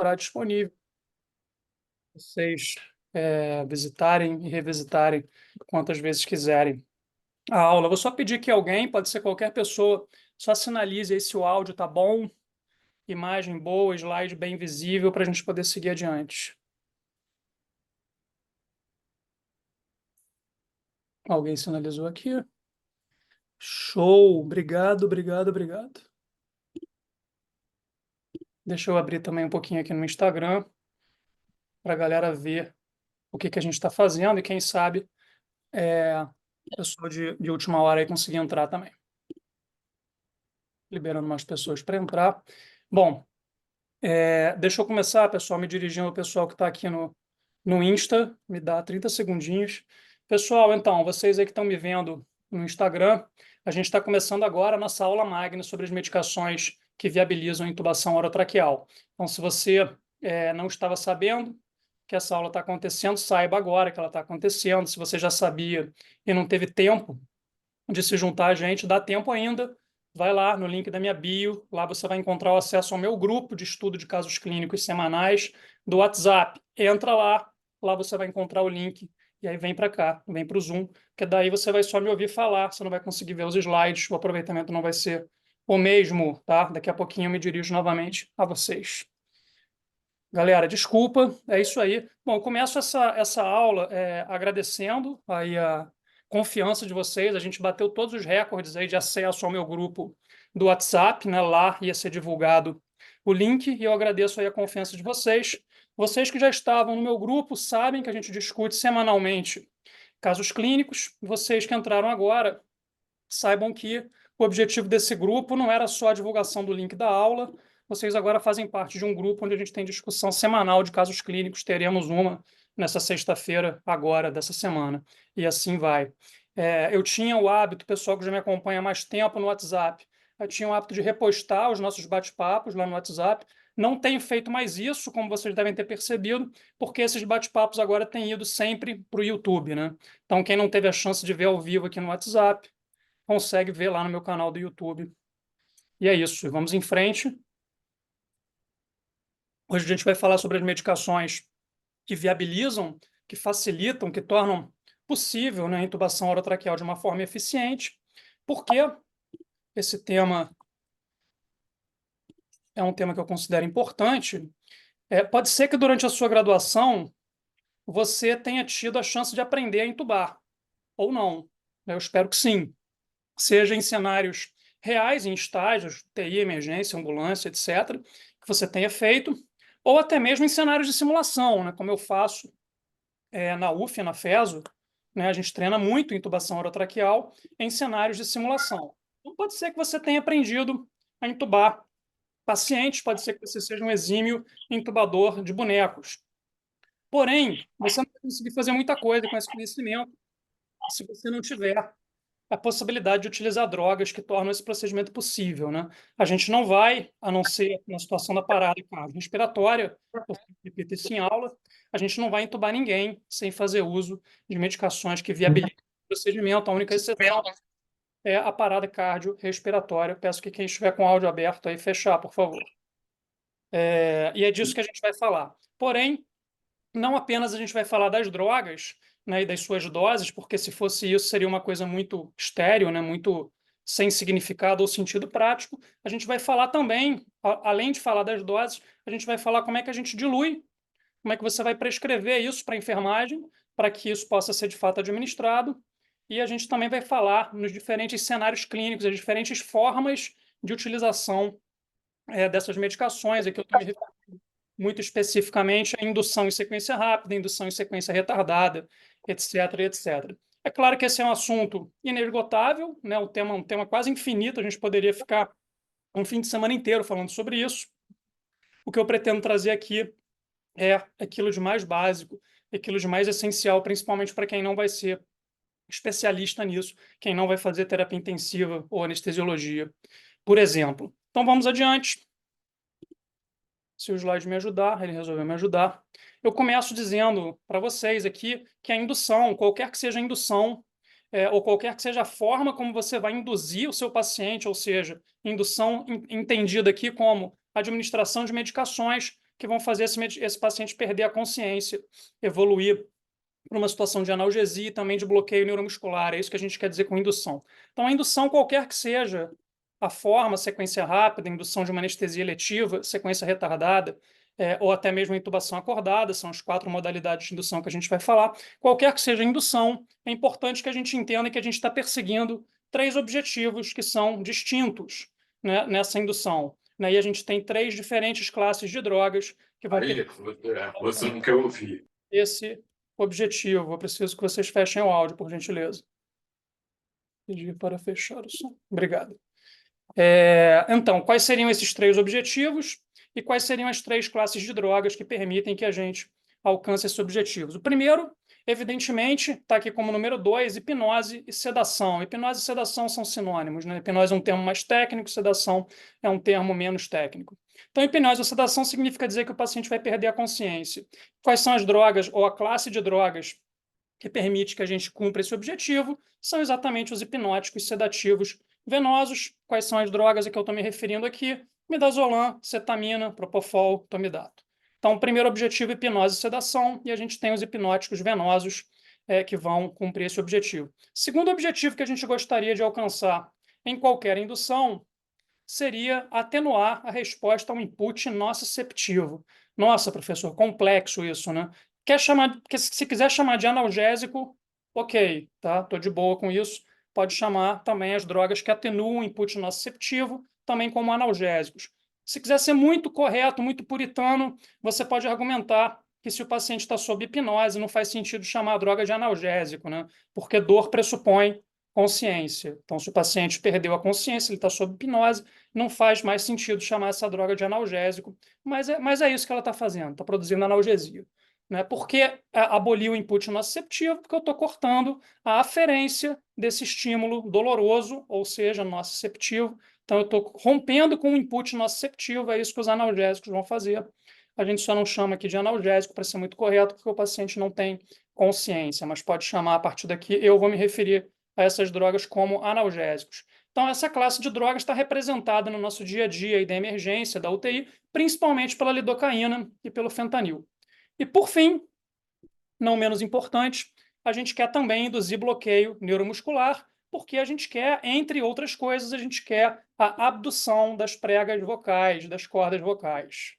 estará disponível para vocês visitarem e revisitarem quantas vezes quiserem a aula. Vou só pedir que alguém, pode ser qualquer pessoa, só sinalize aí se o áudio está bom, imagem boa, slide bem visível, para a gente poder seguir adiante. Alguém sinalizou aqui? Show! Obrigado, obrigado, obrigado. Deixa eu abrir também um pouquinho aqui no Instagram para a galera ver o que a gente está fazendo e quem sabe o pessoal de última hora aí conseguir entrar também. Liberando mais pessoas para entrar. Bom, deixa eu começar, pessoal, me dirigindo ao pessoal que está aqui no Insta. Me dá 30 segundinhos. Pessoal, então, vocês aí que estão me vendo no Instagram, a gente está começando agora a nossa aula magna sobre as medicações que viabilizam a intubação orotraqueal. Então, se você não estava sabendo que essa aula está acontecendo, saiba agora que ela está acontecendo. Se você já sabia e não teve tempo de se juntar a gente, dá tempo ainda. Vai lá no link da minha bio, lá você vai encontrar o acesso ao meu grupo de estudo de casos clínicos semanais do WhatsApp. Entra lá, lá você vai encontrar o link e aí vem para cá, vem para o Zoom, porque daí você vai só me ouvir falar, você não vai conseguir ver os slides, o aproveitamento não vai ser o mesmo, tá? Daqui a pouquinho eu me dirijo novamente a vocês. Galera, desculpa, é isso aí. Bom, eu começo essa aula agradecendo aí a confiança de vocês. A gente bateu todos os recordes aí de acesso ao meu grupo do WhatsApp, né? Lá ia ser divulgado o link e eu agradeço aí a confiança de vocês. Vocês que já estavam no meu grupo sabem que a gente discute semanalmente casos clínicos. Vocês que entraram agora, saibam que o objetivo desse grupo não era só a divulgação do link da aula. Vocês agora fazem parte de um grupo onde a gente tem discussão semanal de casos clínicos. Teremos uma nessa sexta-feira, agora, dessa semana. E assim vai. Eu tinha o hábito, pessoal que já me acompanha há mais tempo no WhatsApp, eu tinha o hábito de repostar os nossos bate-papos lá no WhatsApp. Não tenho feito mais isso, como vocês devem ter percebido, porque esses bate-papos agora têm ido sempre para o YouTube, né? Então, quem não teve a chance de ver ao vivo aqui no WhatsApp, consegue ver lá no meu canal do YouTube. E é isso, vamos em frente. Hoje a gente vai falar sobre as medicações que viabilizam, que facilitam, que tornam possível, né, a intubação orotraqueal de uma forma eficiente. Porque esse tema é um tema que eu considero importante. Pode ser que durante a sua graduação você tenha tido a chance de aprender a intubar, ou não. Eu espero que sim. Seja em cenários reais, em estágios, TI, emergência, ambulância, etc., que você tenha feito, ou até mesmo em cenários de simulação, né, como eu faço na UF, na FESO, né, a gente treina muito intubação orotraqueal em cenários de simulação. Então, pode ser que você tenha aprendido a intubar pacientes, pode ser que você seja um exímio intubador de bonecos. Porém, você não vai conseguir fazer muita coisa com esse conhecimento se você não tiver a possibilidade de utilizar drogas que tornam esse procedimento possível, né? A gente não vai, a não ser na situação da parada cardiorrespiratória, eu repito isso em aula, a gente não vai entubar ninguém sem fazer uso de medicações que viabilizam o procedimento. A única exceção é a parada cardiorrespiratória. Peço que quem estiver com o áudio aberto aí fechar, por favor. E é disso que a gente vai falar. Porém, não apenas a gente vai falar das drogas, né, e das suas doses, porque se fosse isso seria uma coisa muito estéril, né, muito sem significado ou sentido prático. A gente vai falar também, além de falar das doses, a gente vai falar como é que a gente dilui, como é que você vai prescrever isso para a enfermagem, para que isso possa ser de fato administrado. E a gente também vai falar nos diferentes cenários clínicos, as diferentes formas de utilização dessas medicações. Aqui eu estou me referindo muito especificamente a indução em sequência rápida, indução em sequência retardada, etc, etc. É claro que esse é um assunto inesgotável, né? Um tema quase infinito, a gente poderia ficar um fim de semana inteiro falando sobre isso. O que eu pretendo trazer aqui é aquilo de mais básico, aquilo de mais essencial, principalmente para quem não vai ser especialista nisso, quem não vai fazer terapia intensiva ou anestesiologia, por exemplo. Então vamos adiante. Se o slide me ajudar, ele resolveu me ajudar. Eu começo dizendo para vocês aqui que a indução, qualquer que seja a indução, ou qualquer que seja a forma como você vai induzir o seu paciente, ou seja, indução entendida aqui como administração de medicações que vão fazer esse paciente perder a consciência, evoluir para uma situação de analgesia e também de bloqueio neuromuscular. É isso que a gente quer dizer com indução. Então, a indução, qualquer que seja a forma, sequência rápida, indução de uma anestesia letiva, sequência retardada, ou até mesmo intubação acordada, são as 4 modalidades de indução que a gente vai falar. Qualquer que seja a indução, é importante que a gente entenda que a gente está perseguindo 3 objetivos que são distintos, né, nessa indução. E a gente tem 3 diferentes classes de drogas que vão ter Você não quer ouvir. esse objetivo. Eu preciso que vocês fechem o áudio, por gentileza. Pedir para fechar o som. Obrigado. Então, quais seriam esses 3 objetivos e quais seriam as 3 classes de drogas que permitem que a gente alcance esses objetivos? O primeiro, evidentemente, está aqui como número 2, hipnose e sedação. Hipnose e sedação são sinônimos, né? Hipnose é um termo mais técnico, sedação é um termo menos técnico. Então, hipnose ou sedação significa dizer que o paciente vai perder a consciência. Quais são as drogas ou a classe de drogas que permite que a gente cumpra esse objetivo? São exatamente os hipnóticos sedativos venosos. Quais são as drogas a que eu estou me referindo aqui? Midazolam, cetamina, propofol, tomidato. Então, o primeiro objetivo, hipnose e sedação, e a gente tem os hipnóticos venosos que vão cumprir esse objetivo. Segundo objetivo que a gente gostaria de alcançar em qualquer indução seria atenuar a resposta ao input nociceptivo. Nossa, professor, complexo isso, né? Se quiser chamar de analgésico, ok, tá? Estou de boa com isso. Pode chamar também as drogas que atenuam o input nociceptivo, também como analgésicos. Se quiser ser muito correto, muito puritano, você pode argumentar que se o paciente está sob hipnose, não faz sentido chamar a droga de analgésico, né? Porque dor pressupõe consciência. Então, se o paciente perdeu a consciência, ele está sob hipnose, não faz mais sentido chamar essa droga de analgésico, mas é isso que ela está fazendo, está produzindo analgesia. Né? Por que abolir o input nociceptivo? Porque eu estou cortando a aferência desse estímulo doloroso, ou seja, nociceptivo. Então, eu estou rompendo com o input nociceptivo, é isso que os analgésicos vão fazer. A gente só não chama aqui de analgésico, para ser muito correto, porque o paciente não tem consciência, mas pode chamar a partir daqui, eu vou me referir a essas drogas como analgésicos. Então, essa classe de drogas está representada no nosso dia a dia e da emergência, da UTI, principalmente pela lidocaína e pelo fentanil. E, por fim, não menos importante, a gente quer também induzir bloqueio neuromuscular, porque a gente quer, entre outras coisas, a gente quer a abdução das pregas vocais, das cordas vocais.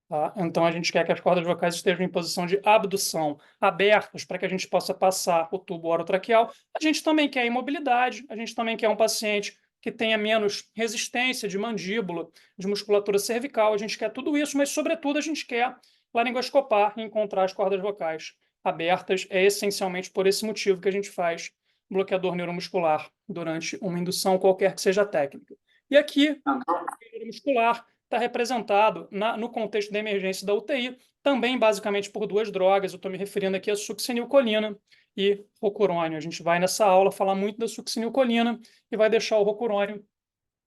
Tá? Então, a gente quer que as cordas vocais estejam em posição de abdução, abertas, para que a gente possa passar o tubo orotraqueal. A gente também quer imobilidade, a gente também quer um paciente que tenha menos resistência de mandíbula, de musculatura cervical, a gente quer tudo isso, mas, sobretudo, a gente quer laringoscopar e encontrar as cordas vocais abertas. É essencialmente por esse motivo que a gente faz bloqueador neuromuscular durante uma indução qualquer que seja a técnica. E aqui, o neuromuscular está representado no contexto da emergência da UTI, também basicamente por 2 drogas. Eu estou me referindo aqui a succinilcolina e rocurônio. A gente vai nessa aula falar muito da succinilcolina e vai deixar o rocurônio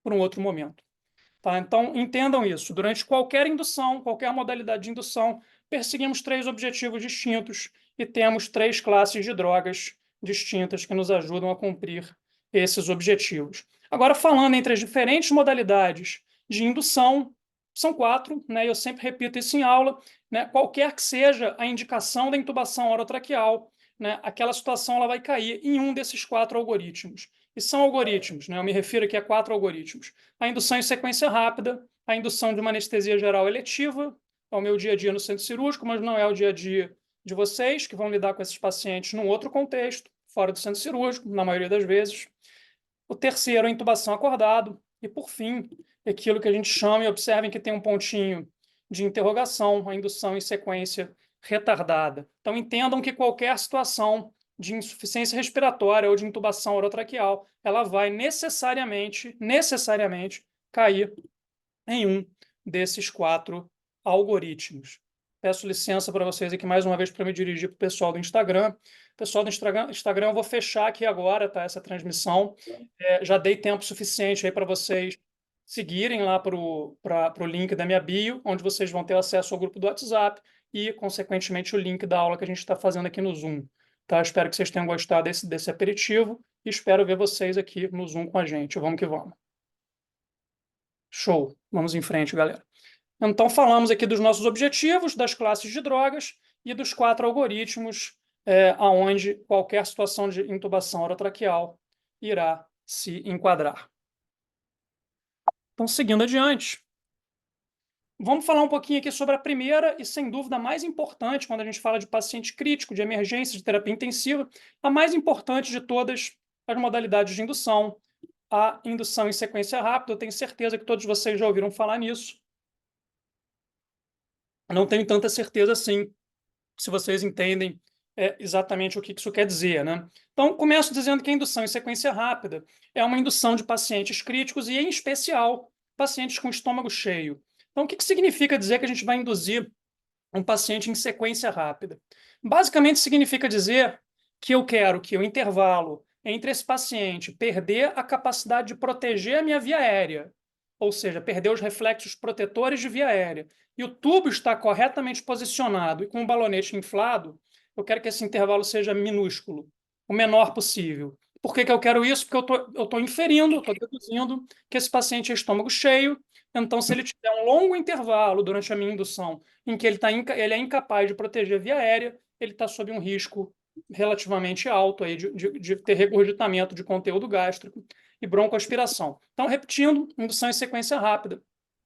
para um outro momento. Tá? Então, entendam isso. Durante qualquer indução, qualquer modalidade de indução, perseguimos 3 objetivos distintos e temos 3 classes de drogas distintas que nos ajudam a cumprir esses objetivos. Agora, falando entre as diferentes modalidades de indução, são 4, né? Eu sempre repito isso em aula, né? Qualquer que seja a indicação da intubação orotraqueal, né? Aquela situação ela vai cair em um desses 4 algoritmos. E são algoritmos, né? Eu me refiro aqui a 4 algoritmos. A indução em sequência rápida, a indução de uma anestesia geral eletiva, é o meu dia a dia no centro cirúrgico, mas não é o dia a dia de vocês, que vão lidar com esses pacientes num outro contexto, fora do centro cirúrgico, na maioria das vezes. O terceiro, a intubação acordado. E, por fim, aquilo que a gente chama, e observem que tem um pontinho de interrogação, a indução em sequência retardada. Então, entendam que qualquer situação de insuficiência respiratória ou de intubação orotraqueal, ela vai necessariamente cair em um desses 4 algoritmos. Peço licença para vocês aqui mais uma vez para me dirigir para o pessoal do Instagram. Pessoal do Instagram, eu vou fechar aqui agora, tá, essa transmissão. Já dei tempo suficiente aí para vocês seguirem lá para o link da minha bio, onde vocês vão ter acesso ao grupo do WhatsApp e, consequentemente, o link da aula que a gente está fazendo aqui no Zoom. Tá? Espero que vocês tenham gostado desse aperitivo e espero ver vocês aqui no Zoom com a gente. Vamos que vamos. Show. Vamos em frente, galera. Então, falamos aqui dos nossos objetivos, das classes de drogas e dos 4 algoritmos aonde qualquer situação de intubação orotraqueal irá se enquadrar. Então, seguindo adiante, vamos falar um pouquinho aqui sobre a primeira e, sem dúvida, a mais importante quando a gente fala de paciente crítico, de emergência, de terapia intensiva, a mais importante de todas as modalidades de indução, a indução em sequência rápida. Eu tenho certeza que todos vocês já ouviram falar nisso. Não tenho tanta certeza assim, se vocês entendem exatamente o que isso quer dizer, né? Então, começo dizendo que a indução em sequência rápida é uma indução de pacientes críticos e, em especial, pacientes com estômago cheio. Então, o que significa dizer que a gente vai induzir um paciente em sequência rápida? Basicamente, significa dizer que eu quero que o intervalo entre esse paciente perder a capacidade de proteger a minha via aérea, ou seja, perder os reflexos protetores de via aérea, e o tubo está corretamente posicionado e com o balonete inflado, eu quero que esse intervalo seja minúsculo, o menor possível. Por que eu quero isso? Porque eu estou inferindo, estou deduzindo que esse paciente é estômago cheio, então se ele tiver um longo intervalo durante a minha indução em que ele é incapaz de proteger a via aérea, ele está sob um risco relativamente alto aí de ter regurgitamento de conteúdo gástrico e broncoaspiração. Então, repetindo, indução em sequência rápida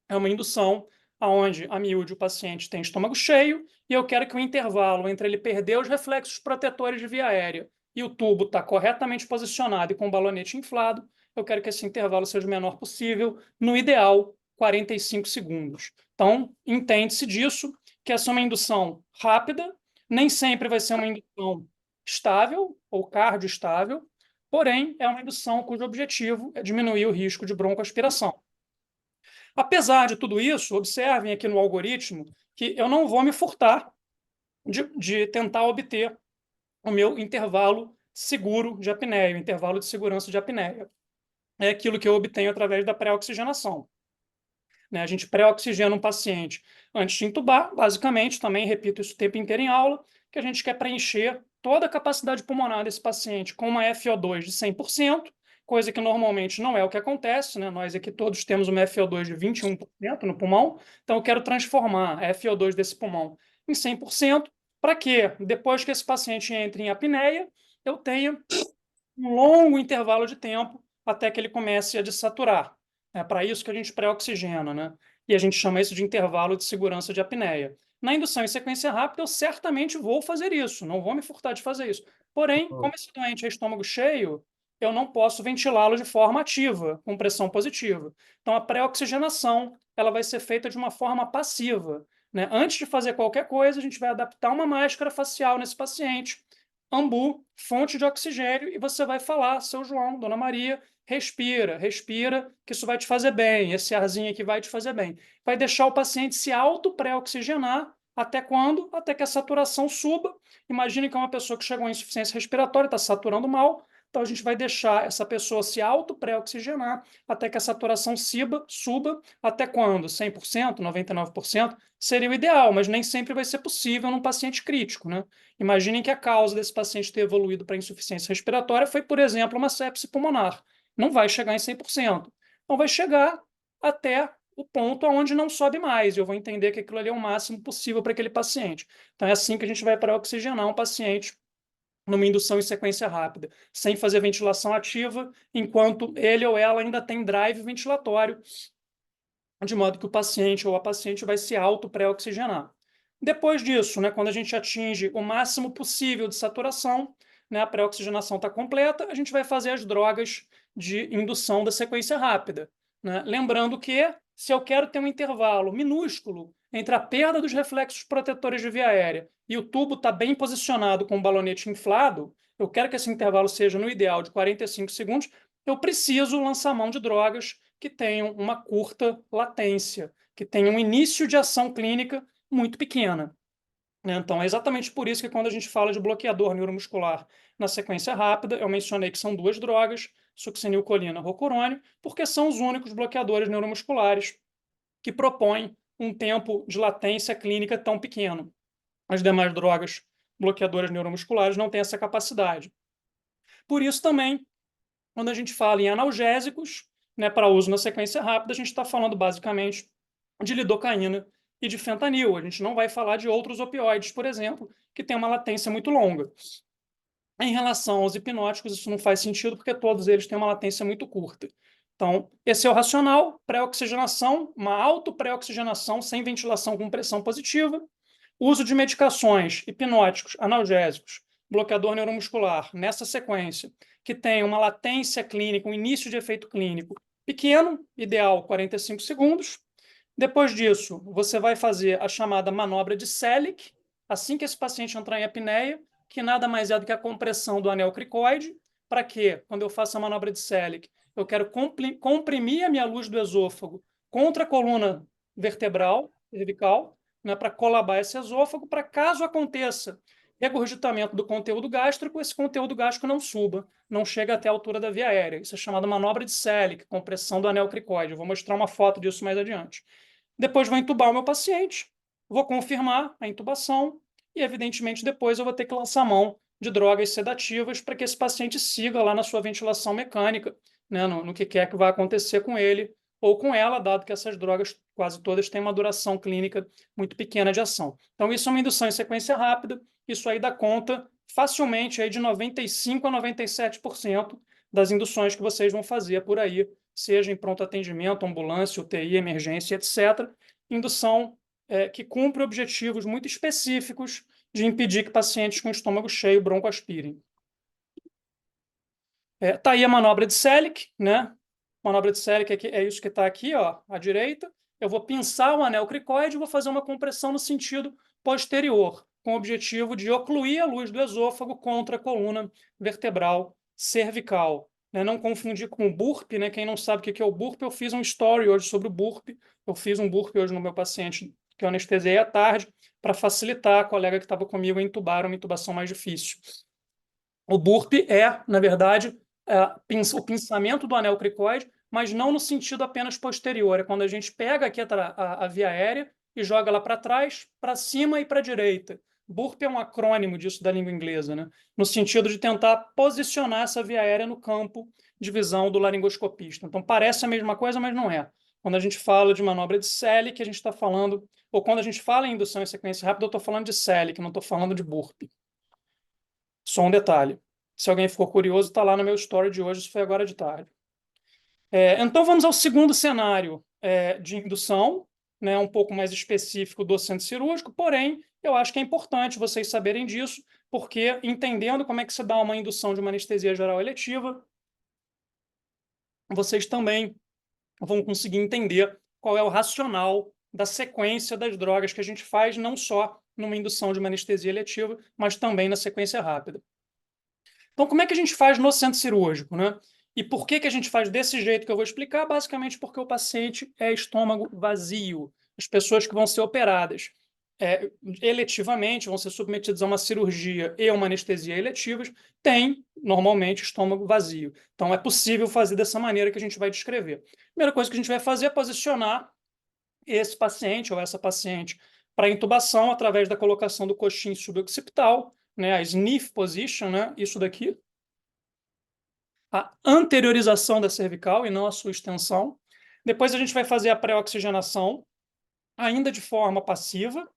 é uma indução onde, a miúde, o paciente tem estômago cheio e eu quero que o intervalo entre ele perder os reflexos protetores de via aérea e o tubo está corretamente posicionado e com o balonete inflado, eu quero que esse intervalo seja o menor possível, no ideal, 45 segundos. Então, entende-se disso que essa é uma indução rápida, nem sempre vai ser uma indução estável ou cardioestável, porém, é uma indução cujo objetivo é diminuir o risco de broncoaspiração. Apesar de tudo isso, observem aqui no algoritmo que eu não vou me furtar de tentar obter o meu intervalo seguro de apneia, o intervalo de segurança de apneia. É aquilo que eu obtenho através da pré-oxigenação. A gente pré-oxigena um paciente antes de intubar, basicamente, também repito isso o tempo inteiro em aula, que a gente quer preencher toda a capacidade pulmonar desse paciente com uma FO2 de 100%, coisa que normalmente não é o que acontece, né? Nós aqui todos temos uma FO2 de 21% no pulmão, então eu quero transformar a FO2 desse pulmão em 100%, para que, depois que esse paciente entre em apneia, eu tenha um longo intervalo de tempo até que ele comece a desaturar. É para isso que a gente pré-oxigena, né? E a gente chama isso de intervalo de segurança de apneia. Na indução em sequência rápida, eu certamente vou fazer isso, não vou me furtar de fazer isso. Porém, como esse doente é estômago cheio, eu não posso ventilá-lo de forma ativa, com pressão positiva. Então, a pré-oxigenação ela vai ser feita de uma forma passiva, né? Antes de fazer qualquer coisa, a gente vai adaptar uma máscara facial nesse paciente, ambu, fonte de oxigênio, e você vai falar, seu João, Dona Maria, respira, respira, que isso vai te fazer bem, esse arzinho aqui vai te fazer bem. Vai deixar o paciente se auto-pré-oxigenar até quando? Até que a saturação suba. Imagine que é uma pessoa que chegou em insuficiência respiratória, está saturando mal, então a gente vai deixar essa pessoa se auto-pré-oxigenar até que a saturação suba. Até quando? 100%, 99%? Seria o ideal, mas nem sempre vai ser possível num paciente crítico, né? Imaginem que a causa desse paciente ter evoluído para insuficiência respiratória foi, por exemplo, uma sepse pulmonar. Não vai chegar em 100%. Então, vai chegar até o ponto onde não sobe mais. Eu vou entender que aquilo ali é o máximo possível para aquele paciente. Então, é assim que a gente vai para oxigenar um paciente numa indução em sequência rápida, sem fazer ventilação ativa, enquanto ele ou ela ainda tem drive ventilatório, de modo que o paciente ou a paciente vai se auto-pré-oxigenar. Depois disso, né, quando a gente atinge o máximo possível de saturação, né, a pré-oxigenação está completa, a gente vai fazer as drogas de indução da sequência rápida, né? Lembrando que, se eu quero ter um intervalo minúsculo entre a perda dos reflexos protetores de via aérea e o tubo está bem posicionado com o balonete inflado, eu quero que esse intervalo seja, no ideal, de 45 segundos, eu preciso lançar mão de drogas que tenham uma curta latência, que tenham um início de ação clínica muito pequena. Então, é exatamente por isso que quando a gente fala de bloqueador neuromuscular na sequência rápida, eu mencionei que são 2 drogas, succinilcolina e rocurônio, porque são os únicos bloqueadores neuromusculares que propõem um tempo de latência clínica tão pequeno. As demais drogas bloqueadoras neuromusculares não têm essa capacidade. Por isso também, quando a gente fala em analgésicos, né, para uso na sequência rápida, a gente está falando basicamente de lidocaína e de fentanil. A gente não vai falar de outros opioides, por exemplo, que têm uma latência muito longa. Em relação aos hipnóticos, isso não faz sentido, porque todos eles têm uma latência muito curta. Então, esse é o racional: pré-oxigenação, uma auto-pré-oxigenação sem ventilação com pressão positiva, uso de medicações, hipnóticos, analgésicos, bloqueador neuromuscular, nessa sequência, que tem uma latência clínica, um início de efeito clínico pequeno, ideal 45 segundos. Depois disso, você vai fazer a chamada manobra de Selick, assim que esse paciente entrar em apneia, que nada mais é do que a compressão do anel cricoide. Para quê? Quando eu faço a manobra de Selick, eu quero comprimir a minha luz do esôfago contra a coluna vertebral, cervical, né, para colabar esse esôfago, para caso aconteça regurgitamento do conteúdo gástrico, esse conteúdo gástrico não suba, não chega até a altura da via aérea. Isso é chamado manobra de Selick, compressão do anel cricoide. Eu vou mostrar uma foto disso mais adiante. Depois vou entubar o meu paciente, vou confirmar a intubação e, evidentemente, depois eu vou ter que lançar mão de drogas sedativas para que esse paciente siga lá na sua ventilação mecânica, né, no que quer que vai acontecer com ele ou com ela, dado que essas drogas quase todas têm uma duração clínica muito pequena de ação. Então, isso é uma indução em sequência rápida, isso aí dá conta facilmente aí de 95% a 97% das induções que vocês vão fazer por aí, seja em pronto atendimento, ambulância, UTI, emergência, etc. Indução que cumpre objetivos muito específicos de impedir que pacientes com estômago cheio broncoaspirem. Tá aí a manobra de Selick, né? Manobra de Selick é isso que está aqui, ó, à direita. Eu vou pinçar o anel cricoide e vou fazer uma compressão no sentido posterior, com o objetivo de ocluir a luz do esôfago contra a coluna vertebral cervical. Né? Não confundir com o burp, né? Quem não sabe o que é o burp, eu fiz um story hoje sobre o burp. Eu fiz um burp hoje no meu paciente que eu anestesiei à tarde, para facilitar a colega que estava comigo a intubar uma intubação mais difícil. O burp é, na verdade, o pinçamento do anel cricoide, mas não no sentido apenas posterior. É quando a gente pega aqui a via aérea e joga ela para trás, para cima e para a direita. Burp é um acrônimo disso da língua inglesa, né? No sentido de tentar posicionar essa via aérea no campo de visão do laringoscopista. Então parece a mesma coisa, mas não é. Quando a gente fala de manobra de Selick, a gente está falando, ou quando a gente fala em indução em sequência rápida, eu estou falando de Selick, não estou falando de burp. Só um detalhe. Se alguém ficou curioso, está lá no meu story de hoje, isso foi agora de tarde. Então vamos ao segundo cenário de indução, né, um pouco mais específico do centro cirúrgico, porém, eu acho que é importante vocês saberem disso, porque entendendo como é que se dá uma indução de uma anestesia geral eletiva, vocês também vão conseguir entender qual é o racional da sequência das drogas que a gente faz, não só numa indução de uma anestesia eletiva, mas também na sequência rápida. Então, como é que a gente faz no centro cirúrgico, né? E por que a gente faz desse jeito que eu vou explicar? Basicamente porque o paciente é estômago vazio. As pessoas que vão ser operadas eletivamente, vão ser submetidas a uma cirurgia e uma anestesia eletivas, têm, normalmente, estômago vazio. Então, é possível fazer dessa maneira que a gente vai descrever. A primeira coisa que a gente vai fazer é posicionar esse paciente ou essa paciente para intubação através da colocação do coxim suboccipital, né, a sniff position, né, isso daqui, a anteriorização da cervical e não a sua extensão. Depois a gente vai fazer a pré-oxigenação, ainda de forma passiva,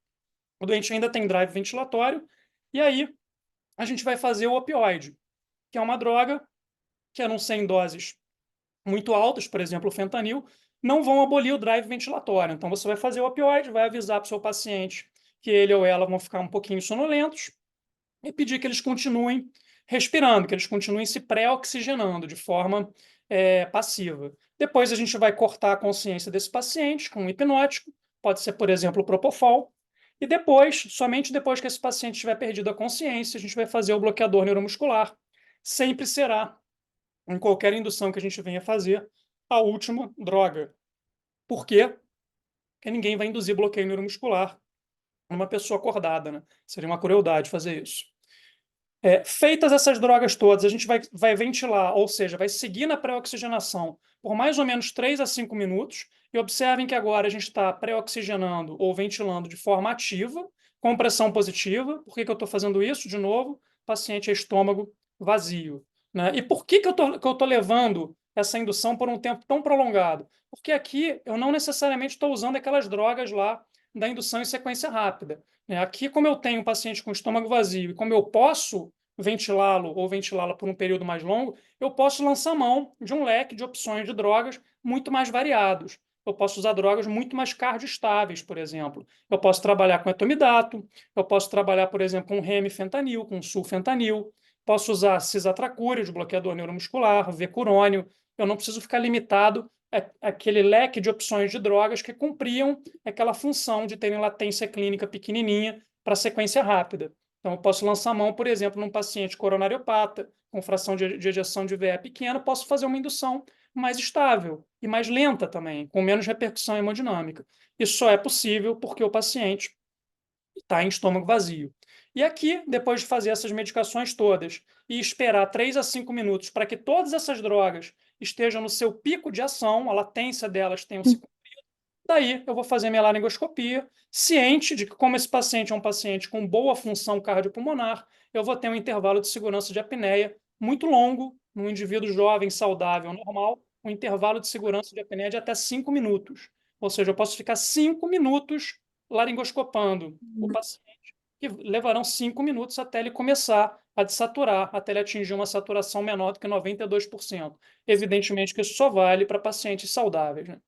o doente ainda tem drive ventilatório, e aí a gente vai fazer o opioide, que é uma droga que, a não ser em doses muito altas, por exemplo, o fentanil, não vão abolir o drive ventilatório. Então você vai fazer o opioide, vai avisar para o seu paciente que ele ou ela vão ficar um pouquinho sonolentos e pedir que eles continuem respirando, que eles continuem se pré-oxigenando de forma passiva. Depois a gente vai cortar a consciência desse paciente com um hipnótico, pode ser, por exemplo, o Propofol, e depois, somente depois que esse paciente tiver perdido a consciência, a gente vai fazer o bloqueador neuromuscular. Sempre será, em qualquer indução que a gente venha fazer, a última droga. Por quê? Porque ninguém vai induzir bloqueio neuromuscular numa pessoa acordada, né? Seria uma crueldade fazer isso. Feitas essas drogas todas, a gente vai ventilar, ou seja, vai seguir na pré-oxigenação por mais ou menos 3 a 5 minutos. E observem que agora a gente está pré-oxigenando ou ventilando de forma ativa, com pressão positiva. Por que eu estou fazendo isso? De novo, paciente é estômago vazio. Né? E por que eu estou levando essa indução por um tempo tão prolongado? Porque aqui eu não necessariamente estou usando aquelas drogas lá da indução em sequência rápida, né? Aqui, como eu tenho um paciente com estômago vazio e como eu posso ventilá-lo ou ventilá-la por um período mais longo, eu posso lançar mão de um leque de opções de drogas muito mais variados. Eu posso usar drogas muito mais cardioestáveis, por exemplo. Eu posso trabalhar com etomidato, eu posso trabalhar, por exemplo, com remifentanil, com sulfentanil, posso usar cisatracúrios, bloqueador neuromuscular, vecurônio. Eu não preciso ficar limitado àquele leque de opções de drogas que cumpriam aquela função de terem latência clínica pequenininha para sequência rápida. Então, eu posso lançar mão, por exemplo, num paciente coronariopata, com fração de ejeção de VE pequena, posso fazer uma indução mais estável e mais lenta também, com menos repercussão hemodinâmica. Isso só é possível porque o paciente está em estômago vazio. E aqui, depois de fazer essas medicações todas e esperar 3 a 5 minutos para que todas essas drogas estejam no seu pico de ação, a latência delas tenha se daí eu vou fazer minha laringoscopia, ciente de que, como esse paciente é um paciente com boa função cardiopulmonar, eu vou ter um intervalo de segurança de apneia muito longo, num indivíduo jovem, saudável, normal, um intervalo de segurança de apneia de até 5 minutos. Ou seja, eu posso ficar 5 minutos laringoscopando o paciente, que levarão 5 minutos até ele começar a desaturar, até ele atingir uma saturação menor do que 92%. Evidentemente que isso só vale para pacientes saudáveis, né?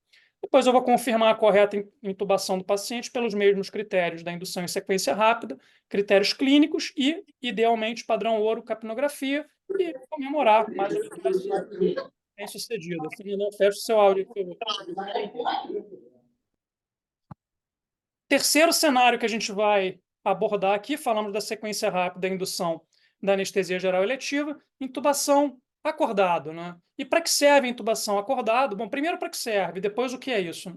Depois eu vou confirmar a correta intubação do paciente pelos mesmos critérios da indução em sequência rápida, critérios clínicos e, idealmente, padrão ouro, capnografia, e comemorar mais uma vez bem-sucedido. Fernando, fecha o seu áudio, por favor. Terceiro cenário que a gente vai abordar aqui, falamos da sequência rápida da indução da anestesia geral eletiva, intubação acordado, né? E para que serve a intubação acordado? Bom, primeiro para que serve, depois o que é isso?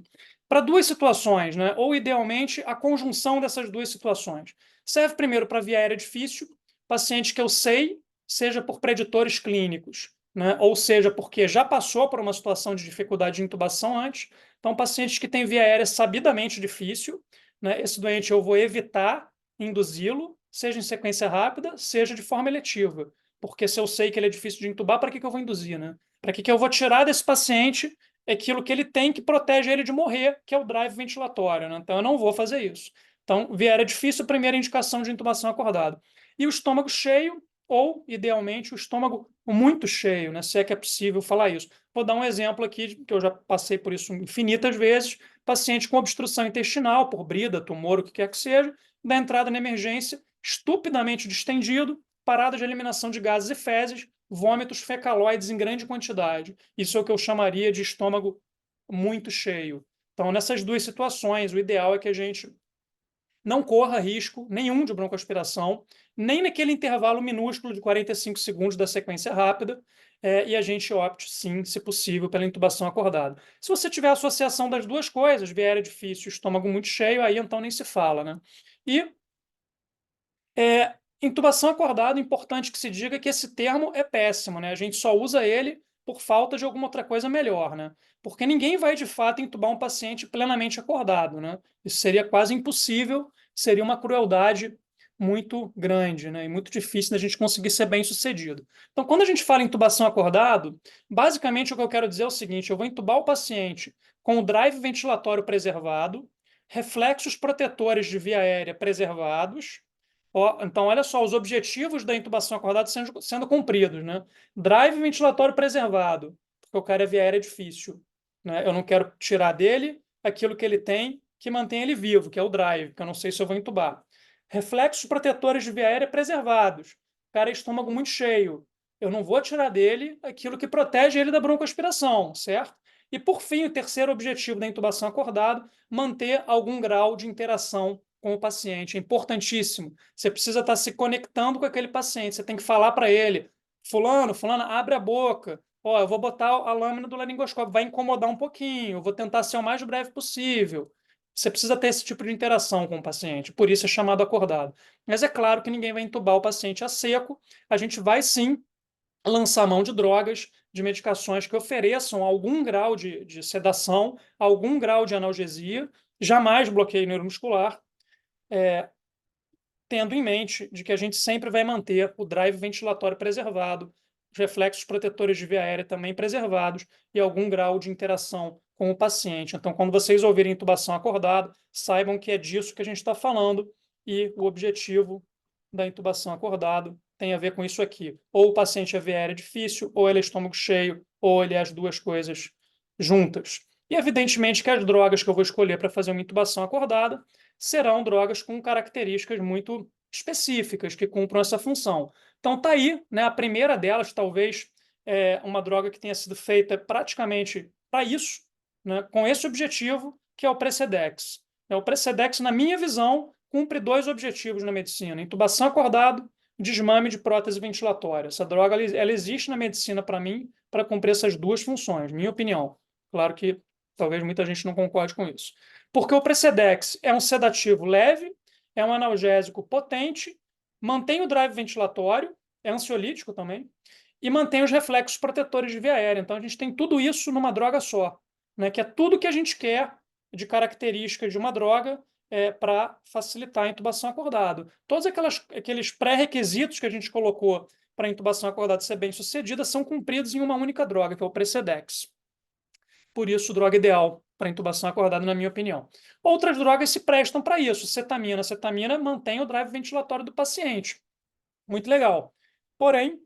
Para duas situações, né? Ou idealmente a conjunção dessas duas situações. Serve primeiro para via aérea difícil, paciente que eu sei, seja por preditores clínicos, né? Ou seja, porque já passou por uma situação de dificuldade de intubação antes. Então, pacientes que têm via aérea sabidamente difícil, né? Esse doente eu vou evitar induzi-lo, seja em sequência rápida, seja de forma eletiva. Porque se eu sei que ele é difícil de intubar, para que eu vou induzir, né? Para que eu vou tirar desse paciente aquilo que ele tem que protege ele de morrer, que é o drive ventilatório, né? Então eu não vou fazer isso. Então, vier é difícil, a primeira indicação de intubação acordada. E o estômago cheio, ou, idealmente, o estômago muito cheio, né? Se é que é possível falar isso. Vou dar um exemplo aqui, que eu já passei por isso infinitas vezes, paciente com obstrução intestinal, por brida, tumor, o que quer que seja, da entrada na emergência, estupidamente distendido, parada de eliminação de gases e fezes, vômitos fecaloides em grande quantidade. Isso é o que eu chamaria de estômago muito cheio. Então, nessas duas situações, o ideal é que a gente não corra risco nenhum de broncoaspiração, nem naquele intervalo minúsculo de 45 segundos da sequência rápida, e a gente opte, sim, se possível, pela intubação acordada. Se você tiver associação das duas coisas, vier difícil, estômago muito cheio, aí então nem se fala, né? E intubação acordada, importante que se diga que esse termo é péssimo, né? A gente só usa ele por falta de alguma outra coisa melhor, né? Porque ninguém vai de fato intubar um paciente plenamente acordado, né? Isso seria quase impossível, seria uma crueldade muito grande, né? E muito difícil da gente conseguir ser bem sucedido. Então, quando a gente fala em intubação acordado, basicamente o que eu quero dizer é o seguinte: eu vou intubar o paciente com o drive ventilatório preservado, reflexos protetores de via aérea preservados. Então, olha só, os objetivos da intubação acordada sendo cumpridos, né? Drive ventilatório preservado, porque o cara é via aérea difícil, né? Eu não quero tirar dele aquilo que ele tem que mantém ele vivo, que é o drive, que eu não sei se eu vou intubar. Reflexos protetores de via aérea preservados. O cara é estômago muito cheio. Eu não vou tirar dele aquilo que protege ele da broncoaspiração, certo? E, por fim, o terceiro objetivo da intubação acordada, manter algum grau de interação com o paciente. É importantíssimo. Você precisa estar se conectando com aquele paciente. Você tem que falar para ele: fulano, fulana, abre a boca. Ó, eu vou botar a lâmina do laringoscópio, vai incomodar um pouquinho, eu vou tentar ser o mais breve possível. Você precisa ter esse tipo de interação com o paciente, por isso é chamado acordado. Mas é claro que ninguém vai entubar o paciente a seco, a gente vai sim lançar mão de drogas, de medicações que ofereçam algum grau de sedação, algum grau de analgesia, jamais bloqueio neuromuscular, tendo em mente de que a gente sempre vai manter o drive ventilatório preservado, os reflexos protetores de via aérea também preservados e algum grau de interação com o paciente. Então, quando vocês ouvirem intubação acordada, saibam que é disso que a gente está falando e o objetivo da intubação acordada tem a ver com isso aqui. Ou o paciente é via aérea difícil, ou ele é estômago cheio, ou ele é as duas coisas juntas. E, evidentemente, que as drogas que eu vou escolher para fazer uma intubação acordada serão drogas com características muito específicas que cumpram essa função. Então, tá aí, né, a primeira delas, talvez, uma droga que tenha sido feita praticamente para isso, né, com esse objetivo, que é o Precedex. O Precedex, na minha visão, cumpre dois objetivos na medicina: intubação acordada, desmame de prótese ventilatória. Essa droga ela existe na medicina para mim para cumprir essas duas funções, minha opinião. Claro que talvez muita gente não concorde com isso. Porque o Precedex é um sedativo leve, é um analgésico potente, mantém o drive ventilatório, é ansiolítico também, e mantém os reflexos protetores de via aérea. Então a gente tem tudo isso numa droga só, né, que é tudo que a gente quer de característica de uma droga para facilitar a intubação acordada. Todos aqueles pré-requisitos que a gente colocou para a intubação acordada ser bem sucedida são cumpridos em uma única droga, que é o Precedex. Por isso, droga ideal para intubação acordada, na minha opinião. Outras drogas se prestam para isso. Cetamina. Cetamina mantém o drive ventilatório do paciente. Muito legal. Porém,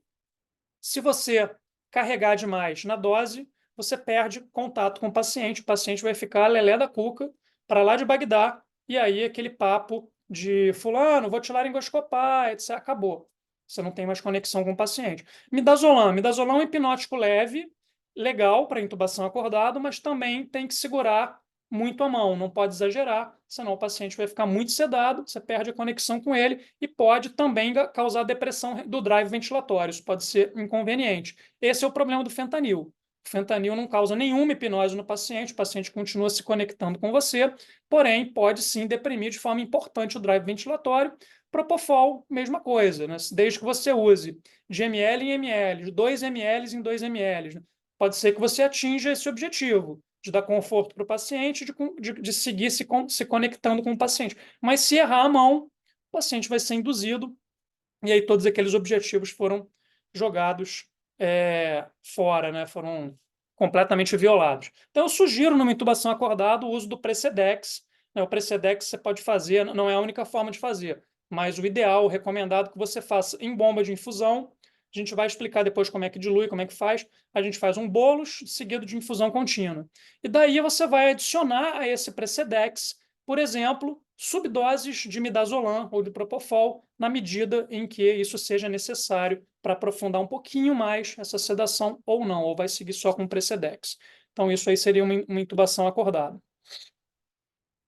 se você carregar demais na dose, você perde contato com o paciente vai ficar lelé da cuca, para lá de Bagdá, e aí aquele papo de fulano, vou te laringoscopar, etc. Acabou. Você não tem mais conexão com o paciente. Midazolam. Midazolam é um hipnótico leve, legal para intubação acordado, mas também tem que segurar muito a mão, não pode exagerar, senão o paciente vai ficar muito sedado, você perde a conexão com ele e pode também causar depressão do drive ventilatório, isso pode ser inconveniente. Esse é o problema do fentanil. O fentanil não causa nenhuma hipnose no paciente, o paciente continua se conectando com você, porém pode sim deprimir de forma importante o drive ventilatório. Propofol, mesma coisa, né? Desde que você use de ml em ml, de 2 ml em 2 ml, né? Pode ser que você atinja esse objetivo de dar conforto para o paciente, de seguir se conectando com o paciente. Mas se errar a mão, o paciente vai ser induzido, e aí todos aqueles objetivos foram jogados fora, né? Foram completamente violados. Então, eu sugiro numa intubação acordada o uso do Precedex. Né? O Precedex você pode fazer, não é a única forma de fazer, mas o ideal, o recomendado, que você faça em bomba de infusão. A gente vai explicar depois como é que dilui, como é que faz. A gente faz um bolos seguido de infusão contínua. E daí você vai adicionar a esse Precedex, por exemplo, subdoses de midazolam ou de propofol, na medida em que isso seja necessário para aprofundar um pouquinho mais essa sedação ou não, ou vai seguir só com Precedex. Então, isso aí seria uma intubação acordada.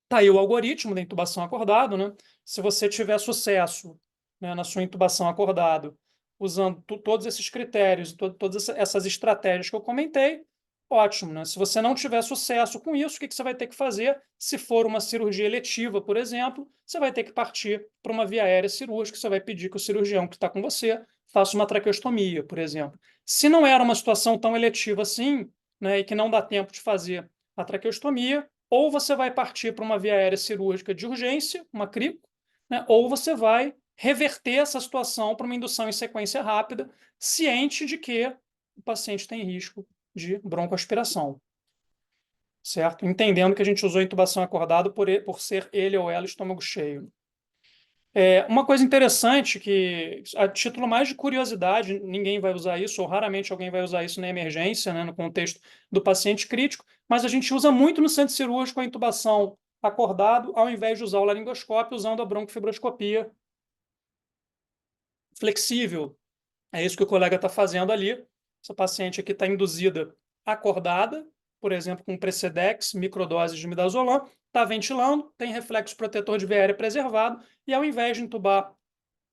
Tá aí o algoritmo da intubação acordada, né? Se você tiver sucesso, né, na sua intubação acordada, usando todos esses critérios, todas essas estratégias que eu comentei, ótimo, né? Se você não tiver sucesso com isso, o que você vai ter que fazer? Se for uma cirurgia eletiva, por exemplo, você vai ter que partir para uma via aérea cirúrgica, você vai pedir que o cirurgião que está com você faça uma traqueostomia, por exemplo. Se não era uma situação tão eletiva assim, né, e que não dá tempo de fazer a traqueostomia, ou você vai partir para uma via aérea cirúrgica de urgência, uma crico, né, ou você vai reverter essa situação para uma indução em sequência rápida, ciente de que o paciente tem risco de broncoaspiração, certo? Entendendo que a gente usou intubação acordada por ser ele ou ela estômago cheio. Uma coisa interessante que, a título mais de curiosidade, ninguém vai usar isso, ou raramente alguém vai usar isso na emergência, né, no contexto do paciente crítico, mas a gente usa muito no centro cirúrgico a intubação acordado, ao invés de usar o laringoscópio, usando a broncofibroscopia flexível. É isso que o colega está fazendo ali. Essa paciente aqui está induzida acordada, por exemplo, com Precedex, microdoses de midazolam, está ventilando, tem reflexo protetor de VR preservado, e ao invés de intubar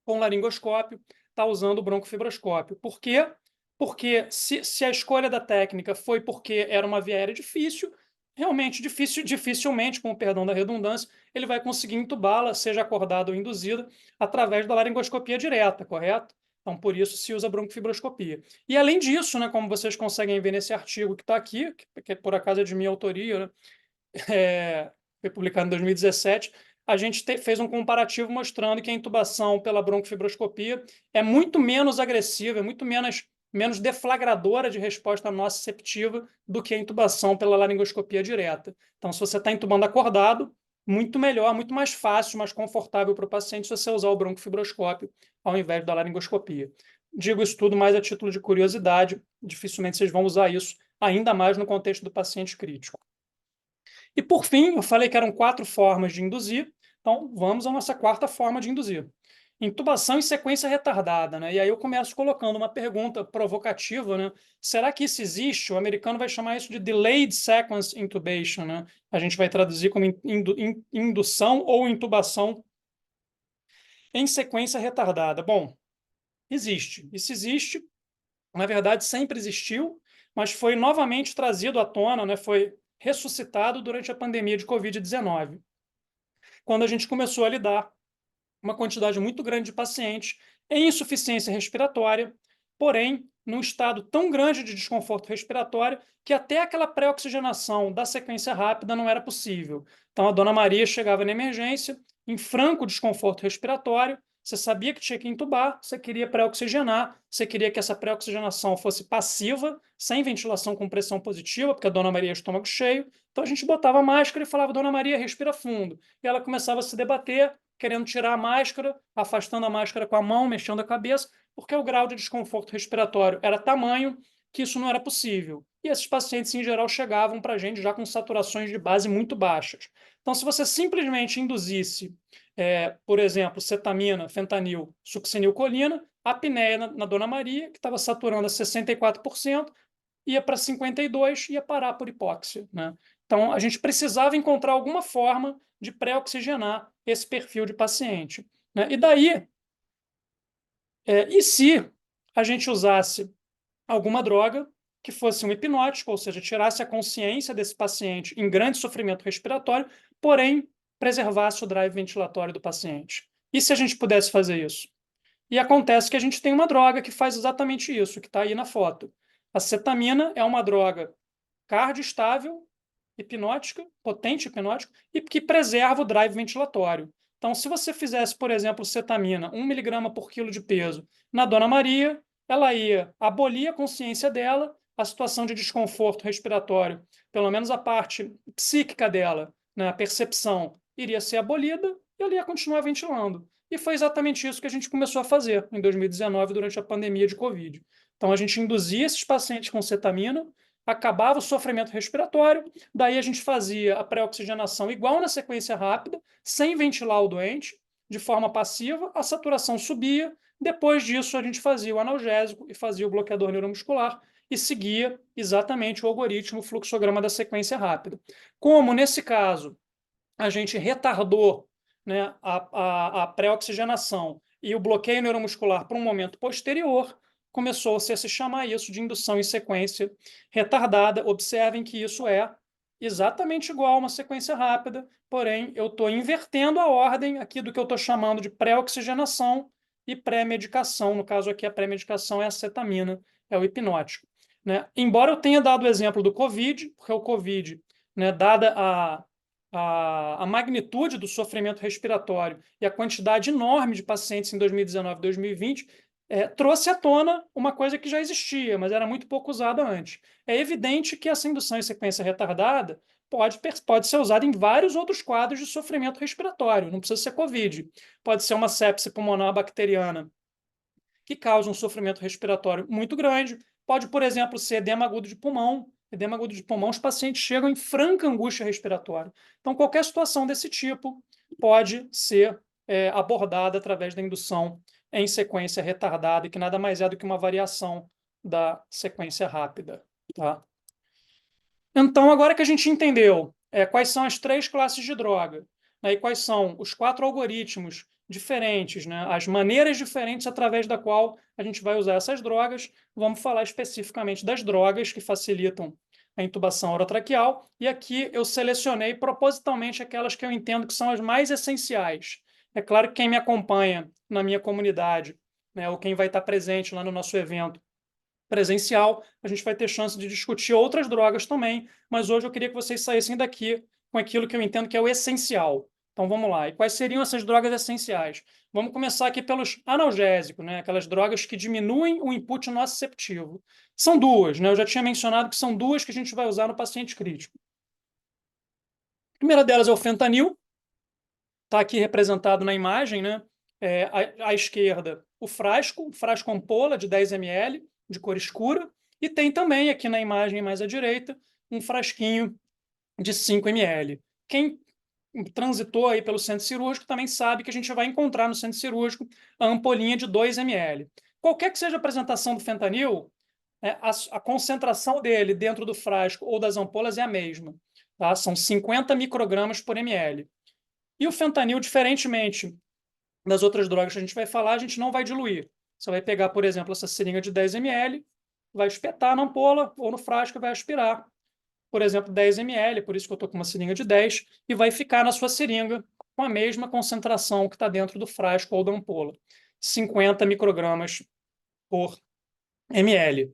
com laringoscópio, está usando o broncofibroscópio. Por quê? Porque se a escolha da técnica foi porque era uma via aérea difícil, realmente dificilmente, com o perdão da redundância, ele vai conseguir entubá-la, seja acordada ou induzida, através da laringoscopia direta, correto? Então, por isso se usa broncofibroscopia. E além disso, né, como vocês conseguem ver nesse artigo que está aqui, que por acaso é de minha autoria, né, foi publicado em 2017, a gente fez um comparativo mostrando que a intubação pela broncofibroscopia é muito menos agressiva, é muito menos menos deflagradora de resposta nociceptiva do que a intubação pela laringoscopia direta. Então, se você está intubando acordado, muito melhor, muito mais fácil, mais confortável para o paciente se você usar o broncofibroscópio ao invés da laringoscopia. Digo isso tudo mais a título de curiosidade, dificilmente vocês vão usar isso, ainda mais no contexto do paciente crítico. E, por fim, eu falei que eram 4 formas de induzir, então vamos à nossa 4ª forma de induzir. Intubação em sequência retardada, né? E aí eu começo colocando uma pergunta provocativa, né? Será que isso existe? O americano vai chamar isso de delayed sequence intubation, né? A gente vai traduzir como indução ou intubação em sequência retardada. Bom, existe. Isso existe, na verdade sempre existiu, mas foi novamente trazido à tona, né? Foi ressuscitado durante a pandemia de Covid-19, quando a gente começou a lidar uma quantidade muito grande de pacientes em insuficiência respiratória, porém, num estado tão grande de desconforto respiratório que até aquela pré-oxigenação da sequência rápida não era possível. Então, a dona Maria chegava na emergência, em franco desconforto respiratório, você sabia que tinha que intubar, você queria pré-oxigenar, você queria que essa pré-oxigenação fosse passiva, sem ventilação com pressão positiva, porque a dona Maria é estômago cheio. Então a gente botava a máscara e falava, dona Maria, respira fundo. E ela começava a se debater, querendo tirar a máscara, afastando a máscara com a mão, mexendo a cabeça, porque o grau de desconforto respiratório era tamanho que isso não era possível. E esses pacientes, em geral, chegavam para a gente já com saturações de base muito baixas. Então, se você simplesmente induzisse, por exemplo, cetamina, fentanil, succinilcolina, a apneia na dona Maria, que estava saturando a 64%, ia para 52% e ia parar por hipóxia, né? Então, a gente precisava encontrar alguma forma de pré-oxigenar esse perfil de paciente, né? E daí, e se a gente usasse alguma droga que fosse um hipnótico, ou seja, tirasse a consciência desse paciente em grande sofrimento respiratório, porém preservasse o drive ventilatório do paciente? E se a gente pudesse fazer isso? E acontece que a gente tem uma droga que faz exatamente isso, que está aí na foto. A cetamina é uma droga cardioestável, hipnótica, potente hipnótica, e que preserva o drive ventilatório. Então, se você fizesse, por exemplo, cetamina, 1 miligrama por quilo de peso, na Dona Maria, ela ia abolir a consciência dela, a situação de desconforto respiratório, pelo menos a parte psíquica dela, né, a percepção, iria ser abolida e ela ia continuar ventilando. E foi exatamente isso que a gente começou a fazer em 2019, durante a pandemia de Covid. Então, a gente induzia esses pacientes com cetamina, acabava o sofrimento respiratório, daí a gente fazia a pré-oxigenação igual na sequência rápida, sem ventilar o doente, de forma passiva, a saturação subia, depois disso a gente fazia o analgésico e fazia o bloqueador neuromuscular e seguia exatamente o algoritmo, o fluxograma da sequência rápida. Como, nesse caso, a gente retardou, né, a pré-oxigenação e o bloqueio neuromuscular para um momento posterior, começou-se a se chamar isso de indução em sequência retardada. Observem que isso é exatamente igual a uma sequência rápida, porém eu estou invertendo a ordem aqui do que eu estou chamando de pré-oxigenação e pré-medicação. No caso aqui, a pré-medicação é a cetamina, é o hipnótico, né? Embora eu tenha dado o exemplo do COVID, porque o COVID, né, dada a magnitude do sofrimento respiratório e a quantidade enorme de pacientes em 2019 e 2020, trouxe à tona uma coisa que já existia, mas era muito pouco usada antes. É evidente que essa indução em sequência retardada pode ser usada em vários outros quadros de sofrimento respiratório, não precisa ser COVID. Pode ser uma sepse pulmonar bacteriana que causa um sofrimento respiratório muito grande. Pode, por exemplo, ser edema agudo de pulmão. Edema agudo de pulmão, os pacientes chegam em franca angústia respiratória. Então, qualquer situação desse tipo pode ser abordada através da indução em sequência retardada, que nada mais é do que uma variação da sequência rápida. Tá? Então, agora que a gente entendeu quais são as 3 classes de droga, né, e quais são os 4 algoritmos diferentes, né, as maneiras diferentes através da qual a gente vai usar essas drogas, vamos falar especificamente das drogas que facilitam a intubação orotraqueal, e aqui eu selecionei propositalmente aquelas que eu entendo que são as mais essenciais. É claro que quem me acompanha na minha comunidade, né, ou quem vai estar presente lá no nosso evento presencial, a gente vai ter chance de discutir outras drogas também, mas hoje eu queria que vocês saíssem daqui com aquilo que eu entendo que é o essencial. Então, Então, vamos lá. E quais seriam essas drogas essenciais? Vamos começar aqui pelos analgésicos, né? Aquelas drogas que diminuem o input nociceptivo. São duas, né? Eu já tinha mencionado que são duas que a gente vai usar no paciente crítico. A primeira delas é o fentanil, está aqui representado na imagem, né? À esquerda, o frasco ampola de 10 ml, de cor escura, e tem também aqui na imagem mais à direita, um frasquinho de 5 ml. Quem transitou aí pelo centro cirúrgico também sabe que a gente vai encontrar no centro cirúrgico a ampolinha de 2 ml. Qualquer que seja a apresentação do fentanil, a concentração dele dentro do frasco ou das ampolas é a mesma. Tá? São 50 microgramas por ml. E o fentanil, diferentemente das outras drogas que a gente vai falar, a gente não vai diluir. Você vai pegar, por exemplo, essa seringa de 10 ml, vai espetar na ampola ou no frasco e vai aspirar, por exemplo, 10 ml, por isso que eu estou com uma seringa de 10, e vai ficar na sua seringa com a mesma concentração que está dentro do frasco ou da ampola, 50 microgramas por ml.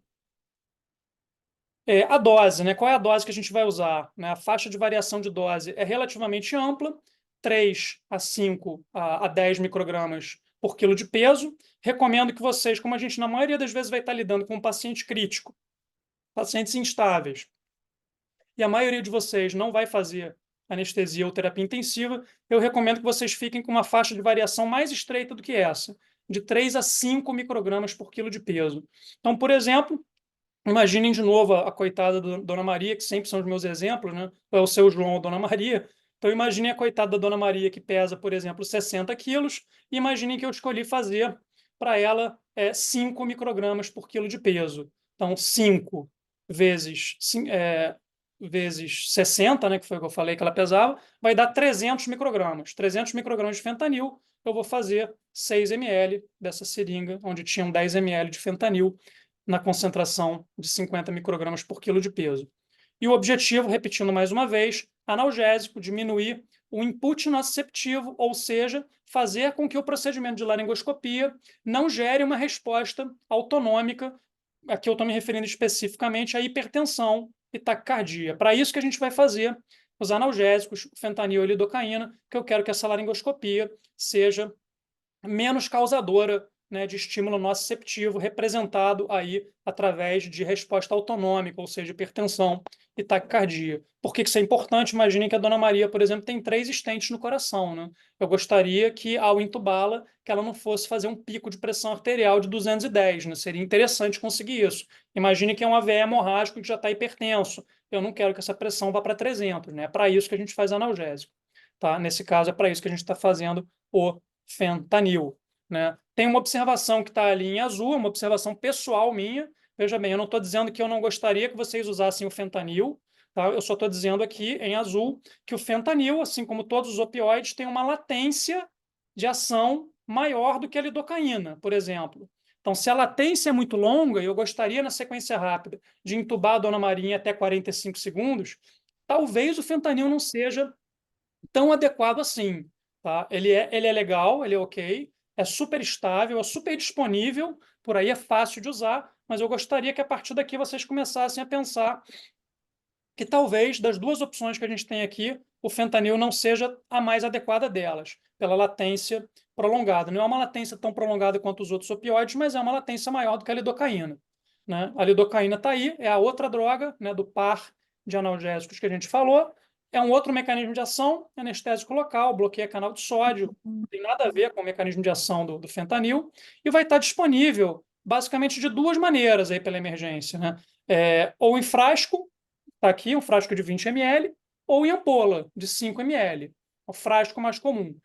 A dose, né? Qual é a dose que a gente vai usar? A faixa de variação de dose é relativamente ampla, 3 a 5 a 10 microgramas por quilo de peso. Recomendo que vocês, como a gente na maioria das vezes vai estar lidando com um paciente crítico, pacientes instáveis, e a maioria de vocês não vai fazer anestesia ou terapia intensiva, eu recomendo que vocês fiquem com uma faixa de variação mais estreita do que essa, de 3 a 5 microgramas por quilo de peso. Então, por exemplo, imaginem de novo a coitada da Dona Maria, que sempre são os meus exemplos, né? É o seu João ou Dona Maria. Então, imaginem a coitada da Dona Maria, que pesa, por exemplo, 60 quilos, e imaginem que eu escolhi fazer para ela 5 microgramas por quilo de peso. Então, 5 vezes 60, né, que foi o que eu falei que ela pesava, vai dar 300 microgramas. 300 microgramas de fentanil, eu vou fazer 6 ml dessa seringa, onde tinham 10 ml de fentanil, na concentração de 50 microgramas por quilo de peso. E o objetivo, repetindo mais uma vez, analgésico, diminuir o input nociceptivo, ou seja, fazer com que o procedimento de laringoscopia não gere uma resposta autonômica, aqui eu estou me referindo especificamente à hipertensão e taquicardia. Para isso que a gente vai fazer os analgésicos, fentanil e lidocaína, que eu quero que essa laringoscopia seja menos causadora, né, de estímulo nociceptivo, representado aí através de resposta autonômica, ou seja, hipertensão e taquicardia. Por que isso é importante? Imaginem que a Dona Maria, por exemplo, tem 3 stents no coração, né? Eu gostaria que, ao entubá-la, que ela não fosse fazer um pico de pressão arterial de 210, né? Seria interessante conseguir isso. Imagine que é um AVE hemorrágico que já está hipertenso. Eu não quero que essa pressão vá para 300, né? É para isso que a gente faz analgésico. Tá? Nesse caso, é para isso que a gente está fazendo o fentanil. Né? Tem uma observação que está ali em azul, uma observação pessoal minha. Veja bem, eu não estou dizendo que eu não gostaria que vocês usassem o fentanil, tá? Eu só estou dizendo aqui em azul que o fentanil, assim como todos os opioides, tem uma latência de ação maior do que a lidocaína, por exemplo. Então, se a latência é muito longa, e eu gostaria, na sequência rápida, de entubar a Dona Marinha até 45 segundos, talvez o fentanil não seja tão adequado assim. Tá? Ele é legal, ele é ok, é super estável, é super disponível, por aí é fácil de usar, mas eu gostaria que a partir daqui vocês começassem a pensar que talvez das duas opções que a gente tem aqui, o fentanil não seja a mais adequada delas, pela latência prolongada. Não é uma latência tão prolongada quanto os outros opioides, mas é uma latência maior do que a lidocaína. Né? A lidocaína está aí, é a outra droga, né, do par de analgésicos que a gente falou. É um outro mecanismo de ação, anestésico local, bloqueia canal de sódio, não tem nada a ver com o mecanismo de ação do fentanil, e vai estar disponível basicamente de duas maneiras aí pela emergência. Né? Ou em frasco, está aqui, um frasco de 20 ml, ou em ampola, de 5 ml. O frasco mais comum.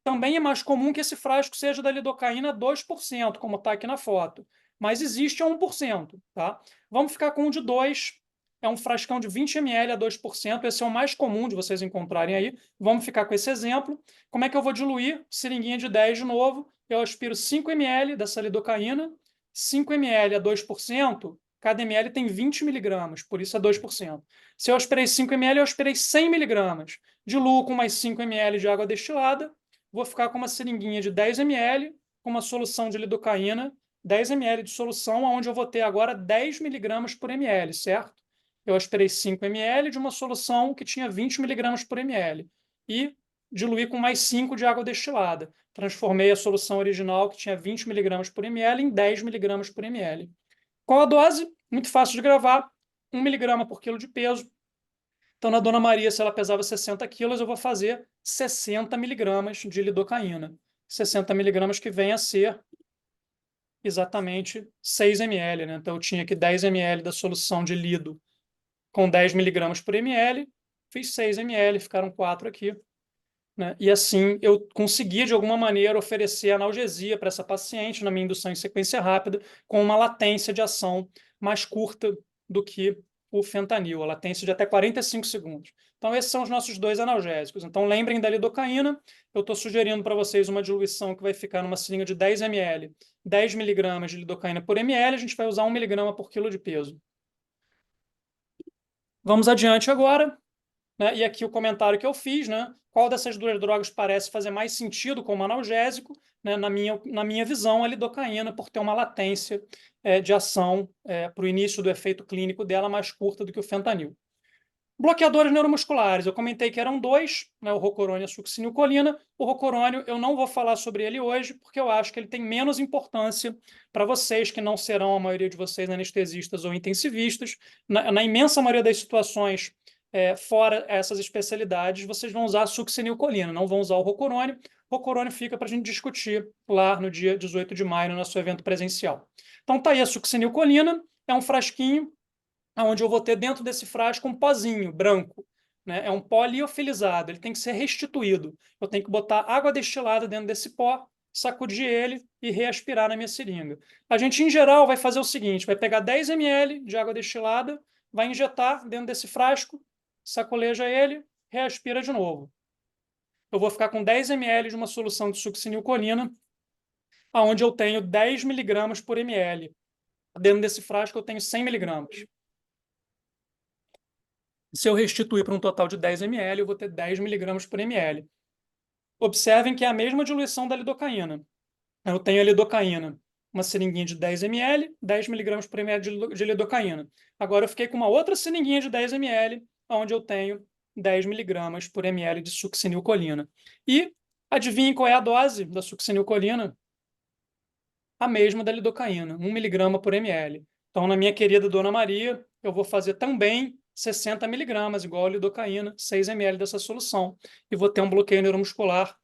Também é mais comum que esse frasco seja da lidocaína 2%, como está aqui na foto. Mas existe a 1%. Tá? Vamos ficar com um de 2. É um frascão de 20 ml a 2%. Esse é o mais comum de vocês encontrarem aí. Vamos ficar com esse exemplo. Como é que eu vou diluir? Seringuinha de 10 de novo. Eu aspiro 5 ml dessa lidocaína. 5 ml a 2%. Cada ml tem 20 miligramas, por isso é 2%. Se eu aspirei 5 ml, eu aspirei 100 miligramas. Diluo com mais 5 ml de água destilada, vou ficar com uma seringuinha de 10 ml, com uma solução de lidocaína, 10 ml de solução, onde eu vou ter agora 10 miligramas por ml, certo? Eu aspirei 5 ml de uma solução que tinha 20 miligramas por ml. E diluí com mais 5 de água destilada. Transformei a solução original, que tinha 20 miligramas por ml, em 10 miligramas por ml. Qual a dose? Muito fácil de gravar, 1 miligrama por quilo de peso. Então, na Dona Maria, se ela pesava 60 quilos, eu vou fazer 60 miligramas de lidocaína. 60 miligramas que vem a ser exatamente 6 ml, né? Então, eu tinha aqui 10 ml da solução de lido com 10 miligramas por ml, fiz 6 ml, ficaram 4 aqui. Né? E assim eu consegui, de alguma maneira, oferecer analgesia para essa paciente na minha indução em sequência rápida, com uma latência de ação mais curta do que o fentanil, a latência de até 45 segundos. Então, esses são os nossos dois analgésicos. Então, lembrem da lidocaína. Eu estou sugerindo para vocês uma diluição que vai ficar numa seringa de 10 ml, 10 miligramas de lidocaína por ml, a gente vai usar 1 miligrama por quilo de peso. Vamos adiante agora. Né? E aqui o comentário que eu fiz, né? Qual dessas duas drogas parece fazer mais sentido como analgésico? Né? Na minha visão, a lidocaína, por ter uma latência de ação para o início do efeito clínico dela mais curta do que o fentanil. Bloqueadores neuromusculares, eu comentei que eram dois, né, o rocorônio e a succinilcolina. O rocorônio eu não vou falar sobre ele hoje, porque eu acho que ele tem menos importância para vocês, que não serão a maioria de vocês anestesistas ou intensivistas. Na imensa maioria das situações, fora essas especialidades, vocês vão usar a succinilcolina, não vão usar o rocorônio. O rocorônio fica para a gente discutir lá no dia 18 de maio, no nosso evento presencial. Então tá aí a succinilcolina, é um frasquinho onde eu vou ter dentro desse frasco um pozinho branco. Né? É um pó liofilizado, ele tem que ser restituído. Eu tenho que botar água destilada dentro desse pó, sacudir ele e reaspirar na minha seringa. A gente, em geral, vai fazer o seguinte, vai pegar 10 ml de água destilada, vai injetar dentro desse frasco, sacoleja ele, reaspira de novo. Eu vou ficar com 10 ml de uma solução de succinilcolina, onde eu tenho 10 miligramas por ml. Dentro desse frasco eu tenho 100 miligramas. Se eu restituir para um total de 10 ml, eu vou ter 10 miligramas por ml. Observem que é a mesma diluição da lidocaína. Eu tenho a lidocaína, uma seringuinha de 10 ml, 10 miligramas por ml de lidocaína. Agora eu fiquei com uma outra seringuinha de 10 ml, onde eu tenho 10 miligramas por ml de succinilcolina. E adivinhem qual é a dose da succinilcolina? A mesma da lidocaína, 1 miligrama por ml. Então, na minha querida Dona Maria, eu vou fazer também 60 miligramas, igual a lidocaína, 6 ml dessa solução. E vou ter um bloqueio neuromuscular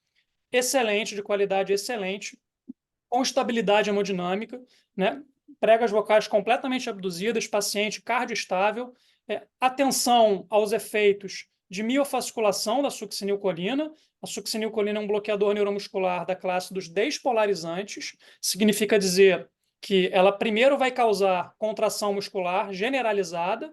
excelente, de qualidade excelente, com estabilidade hemodinâmica, né? Pregas vocais completamente abduzidas, paciente cardioestável, atenção aos efeitos de miofasculação da succinilcolina. A succinilcolina é um bloqueador neuromuscular da classe dos despolarizantes, significa dizer que ela primeiro vai causar contração muscular generalizada,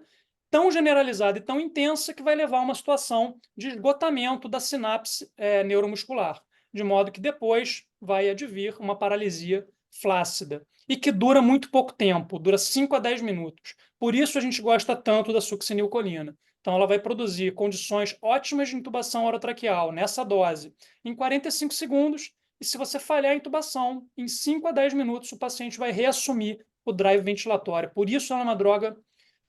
tão generalizada e tão intensa que vai levar a uma situação de esgotamento da sinapse neuromuscular, de modo que depois vai advir uma paralisia flácida e que dura muito pouco tempo, dura 5 a 10 minutos. Por isso a gente gosta tanto da succinilcolina. Então ela vai produzir condições ótimas de intubação orotraqueal nessa dose em 45 segundos e se você falhar a intubação, em 5 a 10 minutos o paciente vai reassumir o drive ventilatório. Por isso ela é uma droga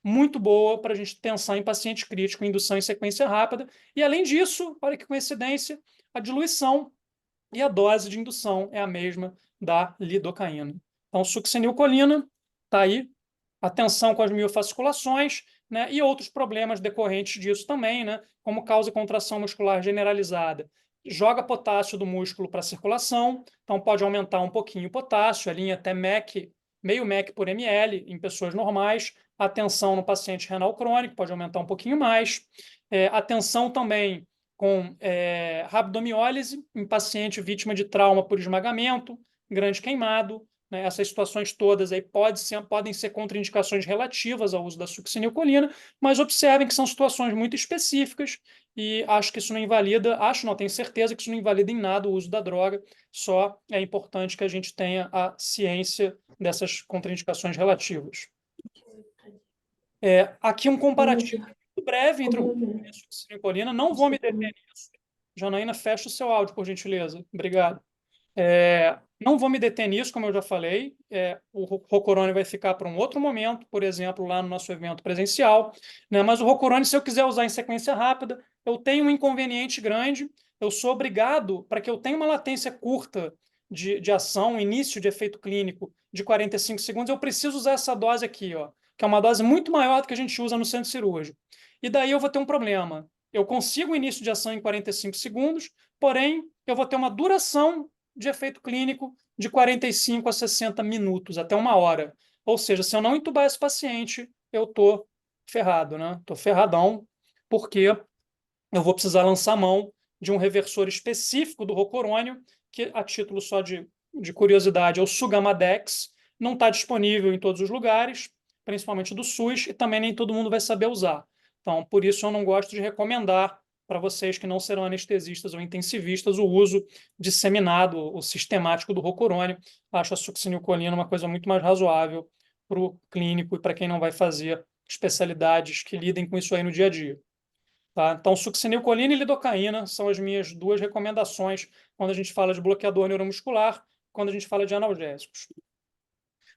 muito boa para a gente pensar em paciente crítico, indução em sequência rápida. E além disso, olha que coincidência, a diluição e a dose de indução é a mesma da lidocaína. Então, succinilcolina está aí. Atenção com as miofasculações, né, e outros problemas decorrentes disso também, né, como causa de contração muscular generalizada. Joga potássio do músculo para a circulação, então pode aumentar um pouquinho o potássio, a linha até MEC, meio MEC por ml em pessoas normais. Atenção no paciente renal crônico, pode aumentar um pouquinho mais. Atenção também com rabdomiólise em paciente vítima de trauma por esmagamento, grande queimado. Né? Essas situações todas aí podem ser contraindicações relativas ao uso da succinilcolina, mas observem que são situações muito específicas e acho que isso não invalida, tenho certeza que isso não invalida em nada o uso da droga, só é importante que a gente tenha a ciência dessas contraindicações relativas. Aqui um comparativo muito breve entre o rocorônio e a succinilcolina. Não vou me deter nisso. Janaína, fecha o seu áudio, por gentileza. Obrigado. Não vou me deter nisso, como eu já falei. O rocorônio vai ficar para um outro momento, por exemplo, lá no nosso evento presencial. Né? Mas o rocorônio, se eu quiser usar em sequência rápida, eu tenho um inconveniente grande. eu sou obrigado, para que eu tenha uma latência curta de ação, início de efeito clínico de 45 segundos, eu preciso usar essa dose aqui, ó, que é uma dose muito maior do que a gente usa no centro cirúrgico. E daí eu vou ter um problema. Eu consigo o início de ação em 45 segundos, porém, eu vou ter uma duração de efeito clínico de 45 a 60 minutos, até uma hora. Ou seja, se eu não entubar esse paciente, eu estou ferrado, né? Estou ferradão, porque eu vou precisar lançar mão de um reversor específico do rocurônio, que, a título só de curiosidade, é o Sugamadex, não está disponível em todos os lugares, principalmente do SUS, e também nem todo mundo vai saber usar. Então, por isso eu não gosto de recomendar para vocês que não serão anestesistas ou intensivistas o uso disseminado ou sistemático do rocurônio. Acho a succinilcolina uma coisa muito mais razoável para o clínico e para quem não vai fazer especialidades que lidem com isso aí no dia a dia. Tá? Então, succinilcolina e lidocaína são as minhas duas recomendações quando a gente fala de bloqueador neuromuscular, quando a gente fala de analgésicos.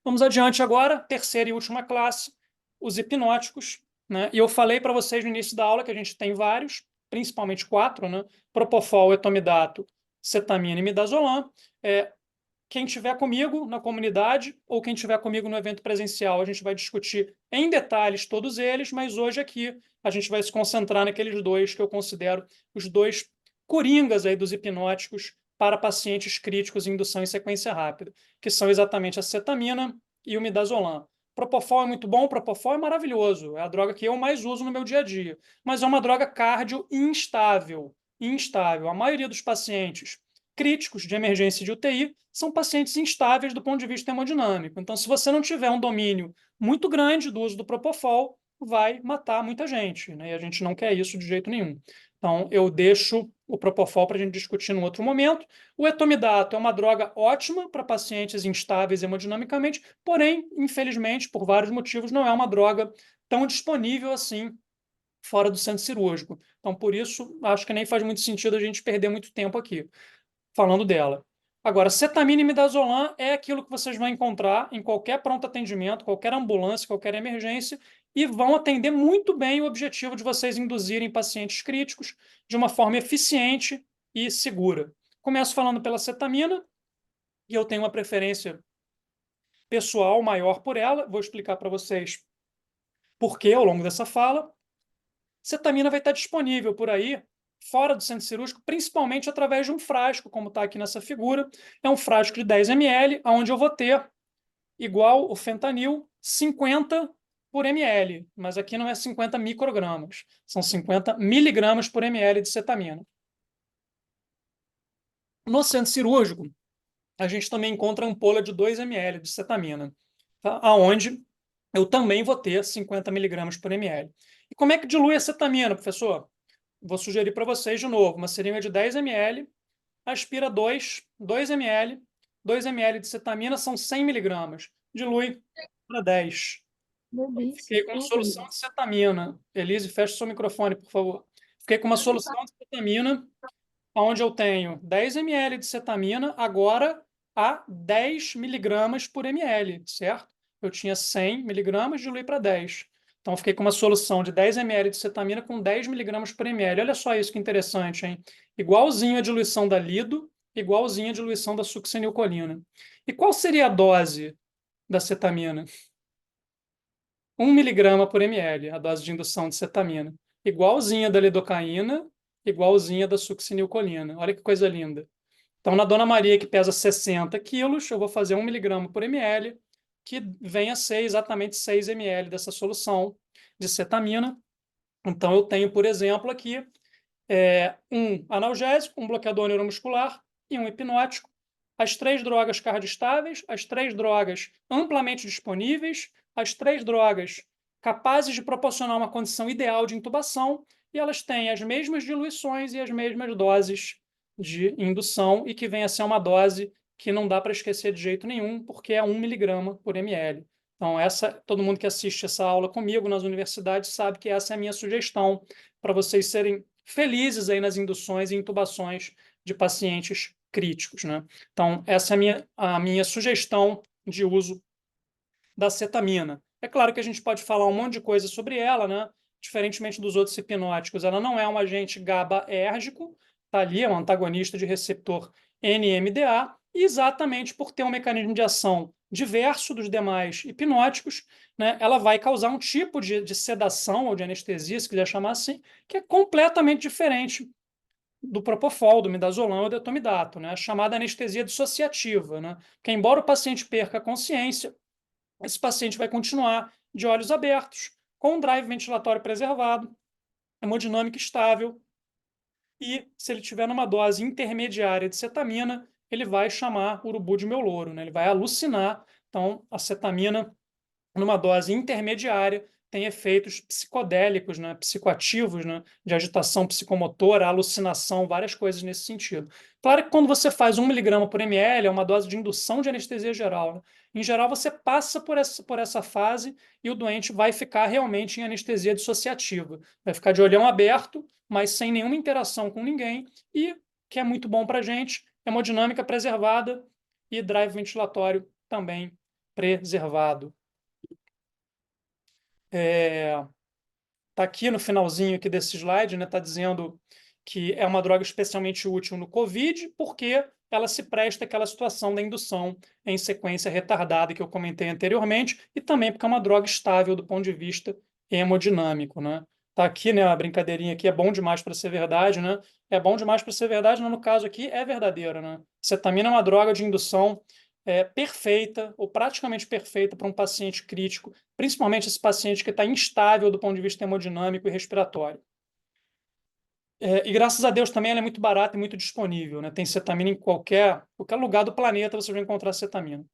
Vamos adiante agora, terceira e última classe, os hipnóticos. Né? E eu falei para vocês no início da aula que a gente tem vários, principalmente quatro, né? Propofol, etomidato, cetamina e midazolam. Quem estiver comigo na comunidade ou quem estiver comigo no evento presencial, a gente vai discutir em detalhes todos eles, mas hoje aqui a gente vai se concentrar naqueles dois que eu considero os dois coringas aí dos hipnóticos para pacientes críticos em indução em sequência rápida, que são exatamente a cetamina e o midazolam. Propofol é muito bom, Propofol é maravilhoso, é a droga que eu mais uso no meu dia a dia, mas é uma droga cardio instável, instável. A maioria dos pacientes críticos de emergência de UTI são pacientes instáveis do ponto de vista hemodinâmico. Então, se você não tiver um domínio muito grande do uso do Propofol, vai matar muita gente, né? E a gente não quer isso de jeito nenhum. Então, eu deixo o Propofol para a gente discutir num outro momento. O etomidato é uma droga ótima para pacientes instáveis hemodinamicamente, porém, infelizmente, por vários motivos, não é uma droga tão disponível assim fora do centro cirúrgico. Então, por isso, acho que nem faz muito sentido a gente perder muito tempo aqui falando dela. Agora, cetamina e midazolam é aquilo que vocês vão encontrar em qualquer pronto atendimento, qualquer ambulância, qualquer emergência, e vão atender muito bem o objetivo de vocês induzirem pacientes críticos de uma forma eficiente e segura. Começo falando pela cetamina, e eu tenho uma preferência pessoal maior por ela. Vou explicar para vocês por que ao longo dessa fala. Cetamina vai estar disponível por aí, fora do centro cirúrgico, principalmente através de um frasco, como está aqui nessa figura. É um frasco de 10 ml, onde eu vou ter, igual o fentanil, 50 por ml, mas aqui não é 50 microgramas, são 50 miligramas por ml de cetamina. No centro cirúrgico, a gente também encontra ampola de 2 ml de cetamina, tá? Onde eu também vou ter 50 miligramas por ml. E como é que dilui a cetamina, professor? Vou sugerir para vocês de novo, uma seringa de 10 ml, aspira 2 ml, 2 ml de cetamina são 100 miligramas, dilui para 10. Fiquei com uma solução de cetamina. Elise, feche seu microfone, por favor. Fiquei com uma solução de cetamina, onde eu tenho 10 ml de cetamina, agora a 10 miligramas por ml, certo? Eu tinha 100 miligramas, dilui para 10. Então, eu fiquei com uma solução de 10 ml de cetamina com 10 miligramas por ml. Olha só isso que interessante, hein? Igualzinho a diluição da lido, igualzinho a diluição da succinilcolina. E qual seria a dose da cetamina? 1 miligrama por ml, a dose de indução de cetamina. Igualzinha da lidocaína, igualzinha da succinilcolina. Olha que coisa linda. Então, na Dona Maria, que pesa 60 quilos, eu vou fazer 1 miligrama por ml, que vem a ser exatamente 6 ml dessa solução de cetamina. Então, eu tenho, por exemplo, aqui um analgésico, um bloqueador neuromuscular e um hipnótico. As três drogas cardioestáveis, as três drogas amplamente disponíveis, as três drogas capazes de proporcionar uma condição ideal de intubação, e elas têm as mesmas diluições e as mesmas doses de indução, e que vem a ser uma dose que não dá para esquecer de jeito nenhum, porque é 1 miligrama por ml. Então, todo mundo que assiste essa aula comigo nas universidades sabe que essa é a minha sugestão para vocês serem felizes aí nas induções e intubações de pacientes críticos, né? Então, essa é a minha sugestão de uso da cetamina. É claro que a gente pode falar um monte de coisa sobre ela, né? Diferentemente dos outros hipnóticos, ela não é um agente GABAérgico, está ali, é um antagonista de receptor NMDA, e exatamente por ter um mecanismo de ação diverso dos demais hipnóticos, né, ela vai causar um tipo de sedação ou de anestesia, se quiser chamar assim, que é completamente diferente do propofol, do midazolam ou do etomidato, né, a chamada anestesia dissociativa, né, que embora o paciente perca a consciência, esse paciente vai continuar de olhos abertos, com um drive ventilatório preservado, hemodinâmica estável, e se ele tiver numa dose intermediária de cetamina, ele vai chamar urubu de meu louro, né? Ele vai alucinar. Então, a cetamina, numa dose intermediária, tem efeitos psicodélicos, né, psicoativos, né, de agitação psicomotora, alucinação, várias coisas nesse sentido. Claro que quando você faz 1 mg por ml, é uma dose de indução de anestesia geral, né? Em geral, você passa por essa fase e o doente vai ficar realmente em anestesia dissociativa. Vai ficar de olhão aberto, mas sem nenhuma interação com ninguém e, que é muito bom para a gente, hemodinâmica preservada e drive ventilatório também preservado. Está aqui no finalzinho aqui desse slide, né? Está dizendo que é uma droga especialmente útil no COVID, porque ela se presta àquela situação da indução em sequência retardada que eu comentei anteriormente, e também porque é uma droga estável do ponto de vista hemodinâmico, né? Tá aqui, né? A brincadeirinha aqui é bom demais para ser verdade, né? É bom demais para ser verdade, mas no caso aqui é verdadeiro, né? Cetamina é uma droga de indução perfeita ou praticamente perfeita para um paciente crítico, principalmente esse paciente que está instável do ponto de vista hemodinâmico e respiratório. E graças a Deus também ela é muito barata e muito disponível, né? Tem cetamina em qualquer lugar do planeta você vai encontrar cetamina.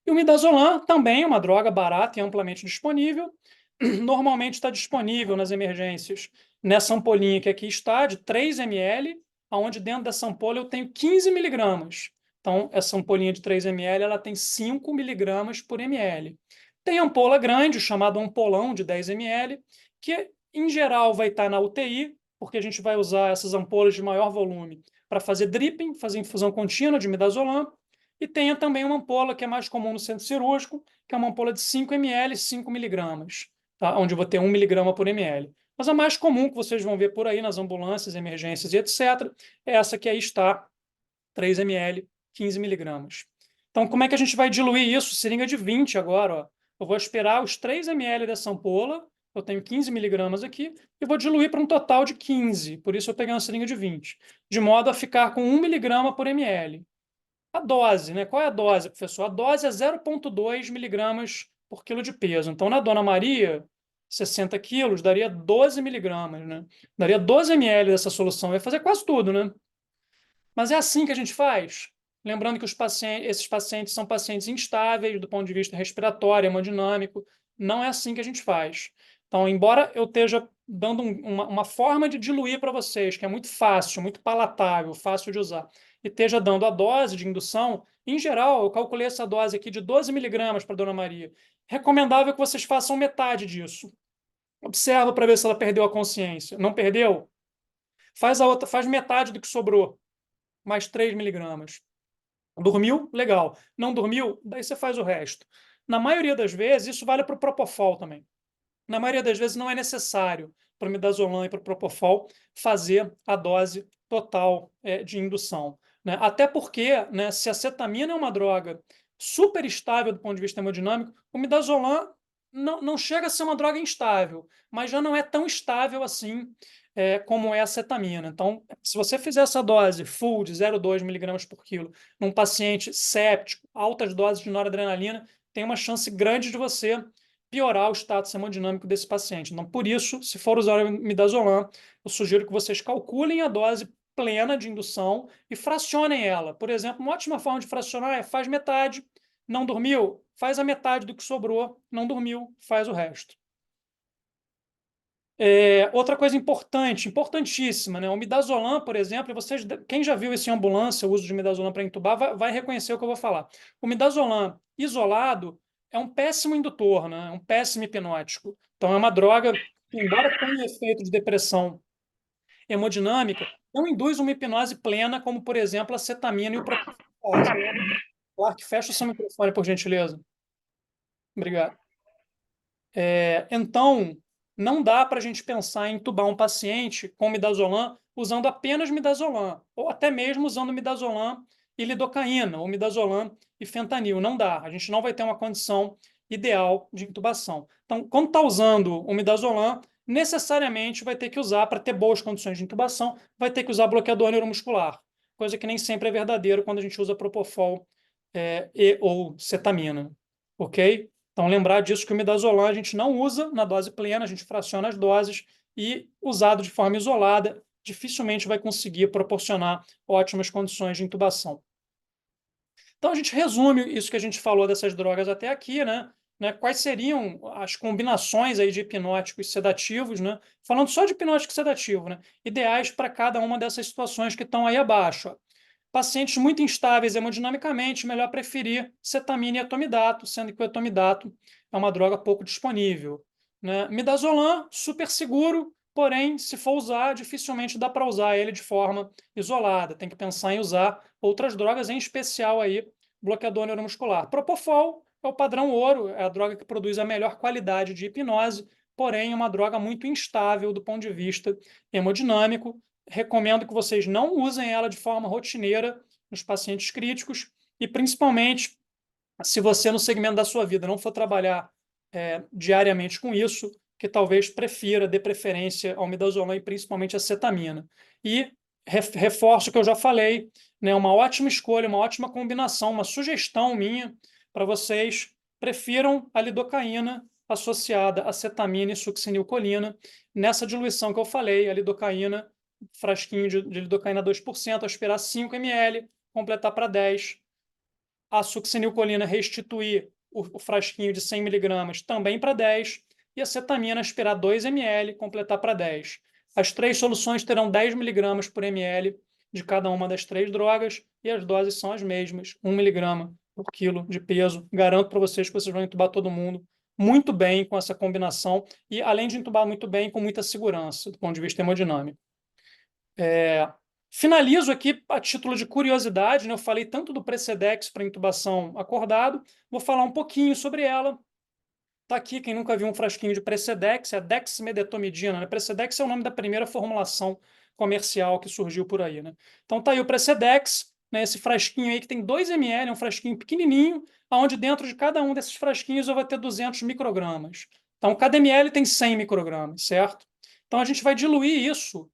E o midazolam também é uma droga barata e amplamente disponível. Normalmente está disponível nas emergências nessa ampolinha que aqui está, de 3 ml, onde dentro dessa ampola eu tenho 15 miligramas. Então, essa ampolinha de 3 ml ela tem 5 miligramas por ml. Tem ampola grande, chamada ampolão de 10 ml, que em geral vai estar na UTI, porque a gente vai usar essas ampolas de maior volume para fazer dripping, fazer infusão contínua de midazolam. E tenha também uma ampola que é mais comum no centro cirúrgico, que é uma ampola de 5 ml, 5 miligramas, tá? Onde eu vou ter 1 mg por ml. Mas a mais comum que vocês vão ver por aí nas ambulâncias, emergências e etc., é essa que aí está, 3 ml, 15 miligramas. Então, como é que a gente vai diluir isso? Seringa de 20 agora. Ó. Eu vou esperar os 3 ml dessa ampola, eu tenho 15 miligramas aqui, e vou diluir para um total de 15. Por isso eu peguei uma seringa de 20. De modo a ficar com 1 mg por ml. A dose, né? Qual é a dose, professor? A dose é 0,2 miligramas por quilo de peso. Então, na Dona Maria, 60 quilos, daria 12 miligramas, né? Daria 12 ml dessa solução. Ia fazer quase tudo, né? Mas é assim que a gente faz. Lembrando que esses pacientes são pacientes instáveis do ponto de vista respiratório, hemodinâmico. Não é assim que a gente faz. Então, embora eu esteja dando uma forma de diluir para vocês, que é muito fácil, muito palatável, fácil de usar, e esteja dando a dose de indução, em geral, eu calculei essa dose aqui de 12 miligramas para a Dona Maria. Recomendável que vocês façam metade disso. Observa para ver se ela perdeu a consciência. Não perdeu? Faz a outra, faz metade do que sobrou mais 3 miligramas. Dormiu? Legal. Não dormiu? Daí você faz o resto. Na maioria das vezes, isso vale para o Propofol também. Na maioria das vezes, não é necessário para o midazolam e para o Propofol fazer a dose total de indução. Né? Até porque, né, se a cetamina é uma droga super estável do ponto de vista hemodinâmico, o midazolam não chega a ser uma droga instável, mas já não é tão estável assim como é a cetamina. Então, se você fizer essa dose full de 0,2 miligramas por quilo num paciente séptico, altas doses de noradrenalina, tem uma chance grande de você piorar o status hemodinâmico desse paciente. Então, por isso, se for usar o midazolam, eu sugiro que vocês calculem a dose plena de indução e fracionem ela. Por exemplo, uma ótima forma de fracionar é faz metade, não dormiu, faz a metade do que sobrou, não dormiu, faz o resto. Outra coisa importante, importantíssima, né? O midazolam, por exemplo, quem já viu isso em ambulância, o uso de midazolam para entubar, vai reconhecer o que eu vou falar. O midazolam isolado é um péssimo indutor, né? É um péssimo hipnótico. Então, é uma droga que, embora tenha efeito de depressão hemodinâmica, não induz uma hipnose plena, como, por exemplo, a cetamina e o propofol. Clark, fecha o seu microfone, por gentileza. Obrigado. Então, não dá para a gente pensar em entubar um paciente com midazolam usando apenas midazolam, ou até mesmo usando midazolam e lidocaína, ou midazolam e fentanil. Não dá, a gente não vai ter uma condição ideal de intubação. Então, quando está usando o midazolam, necessariamente vai ter que usar, para ter boas condições de intubação, vai ter que usar bloqueador neuromuscular, coisa que nem sempre é verdadeiro quando a gente usa propofol e ou cetamina, ok? Então, lembrar disso que o midazolam a gente não usa na dose plena, a gente fraciona as doses e, usado de forma isolada, dificilmente vai conseguir proporcionar ótimas condições de intubação. Então, a gente resume isso que a gente falou dessas drogas até aqui, né? Quais seriam as combinações aí de hipnóticos e sedativos, né? Falando só de hipnótico e sedativo, né? Ideais para cada uma dessas situações que estão aí abaixo. Ó. Pacientes muito instáveis hemodinamicamente, melhor preferir cetamina e etomidato, sendo que o etomidato é uma droga pouco disponível. Né? Midazolam, super seguro, porém, se for usar, dificilmente dá para usar ele de forma isolada. Tem que pensar em usar outras drogas, em especial aí, bloqueador neuromuscular. Propofol é o padrão ouro, é a droga que produz a melhor qualidade de hipnose, porém é uma droga muito instável do ponto de vista hemodinâmico. Recomendo que vocês não usem ela de forma rotineira nos pacientes críticos e, principalmente, se você no segmento da sua vida não for trabalhar diariamente com isso, que talvez prefira, dê preferência ao midazolam e principalmente a cetamina. E reforço o que eu já falei, né, uma ótima escolha, uma ótima combinação, uma sugestão minha para vocês, prefiram a lidocaína associada a cetamina e succinilcolina nessa diluição que eu falei, a lidocaína, frasquinho de lidocaína 2%, aspirar 5 ml, completar para 10, a succinilcolina restituir o frasquinho de 100 miligramas também para 10 e a cetamina aspirar 2 ml, completar para 10. As três soluções terão 10 miligramas por ml de cada uma das três drogas e as doses são as mesmas, 1 miligrama por quilo de peso. Garanto para vocês que vocês vão entubar todo mundo muito bem com essa combinação e, além de entubar muito bem, com muita segurança do ponto de vista hemodinâmico. Finalizo aqui a título de curiosidade, né? Eu falei tanto do Precedex para intubação acordado, vou falar um pouquinho sobre ela. Está aqui, quem nunca viu um frasquinho de Precedex, é a dexmedetomidina. Né? Precedex é o nome da primeira formulação comercial que surgiu por aí. Né? Então tá aí o Precedex, né? Esse frasquinho aí que tem 2 ml, é um frasquinho pequenininho, onde dentro de cada um desses frasquinhos eu vou ter 200 microgramas. Então cada ml tem 100 microgramas, certo? Então a gente vai diluir isso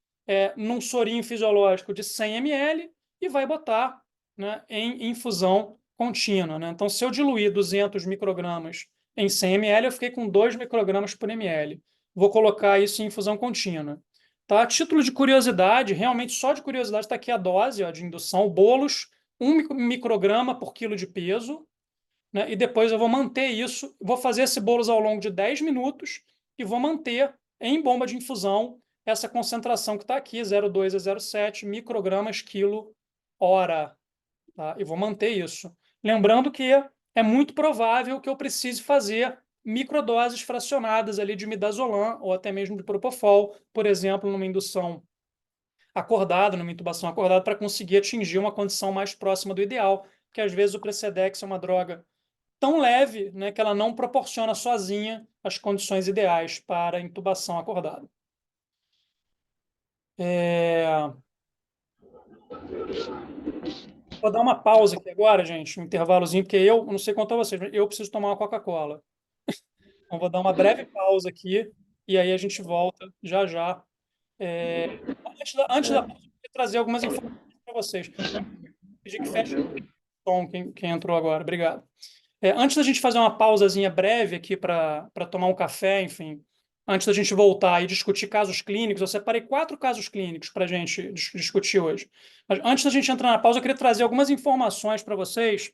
num sorinho fisiológico de 100 ml e vai botar, né, em infusão contínua. Né? Então se eu diluir 200 microgramas em 100 ml, eu fiquei com 2 microgramas por ml. Vou colocar isso em infusão contínua. Tá? A título de curiosidade, realmente só de curiosidade, está aqui a dose de indução, bolos, 1 micrograma por quilo de peso, né? E depois eu vou manter isso, vou fazer esse bolos ao longo de 10 minutos e vou manter em bomba de infusão essa concentração que está aqui, 0,2 a 0,7 microgramas quilo hora. Tá? E vou manter isso. Lembrando que é muito provável que eu precise fazer microdoses fracionadas ali de midazolam ou até mesmo de propofol, por exemplo, numa indução acordada, numa intubação acordada, para conseguir atingir uma condição mais próxima do ideal, porque às vezes o Precedex é uma droga tão leve, né, que ela não proporciona sozinha as condições ideais para intubação acordada. Vou dar uma pausa aqui agora, gente, um intervalozinho, porque eu não sei quanto a vocês, mas eu preciso tomar uma Coca-Cola. Então, vou dar uma breve pausa aqui e aí a gente volta já já. Antes da pausa, eu queria trazer algumas informações para vocês. Pedir que feche o som, quem entrou agora. Obrigado. Antes da gente fazer uma pausazinha breve aqui para tomar um café, enfim, antes da gente voltar e discutir casos clínicos, eu separei 4 casos clínicos para a gente discutir hoje. Mas antes da gente entrar na pausa, eu queria trazer algumas informações para vocês,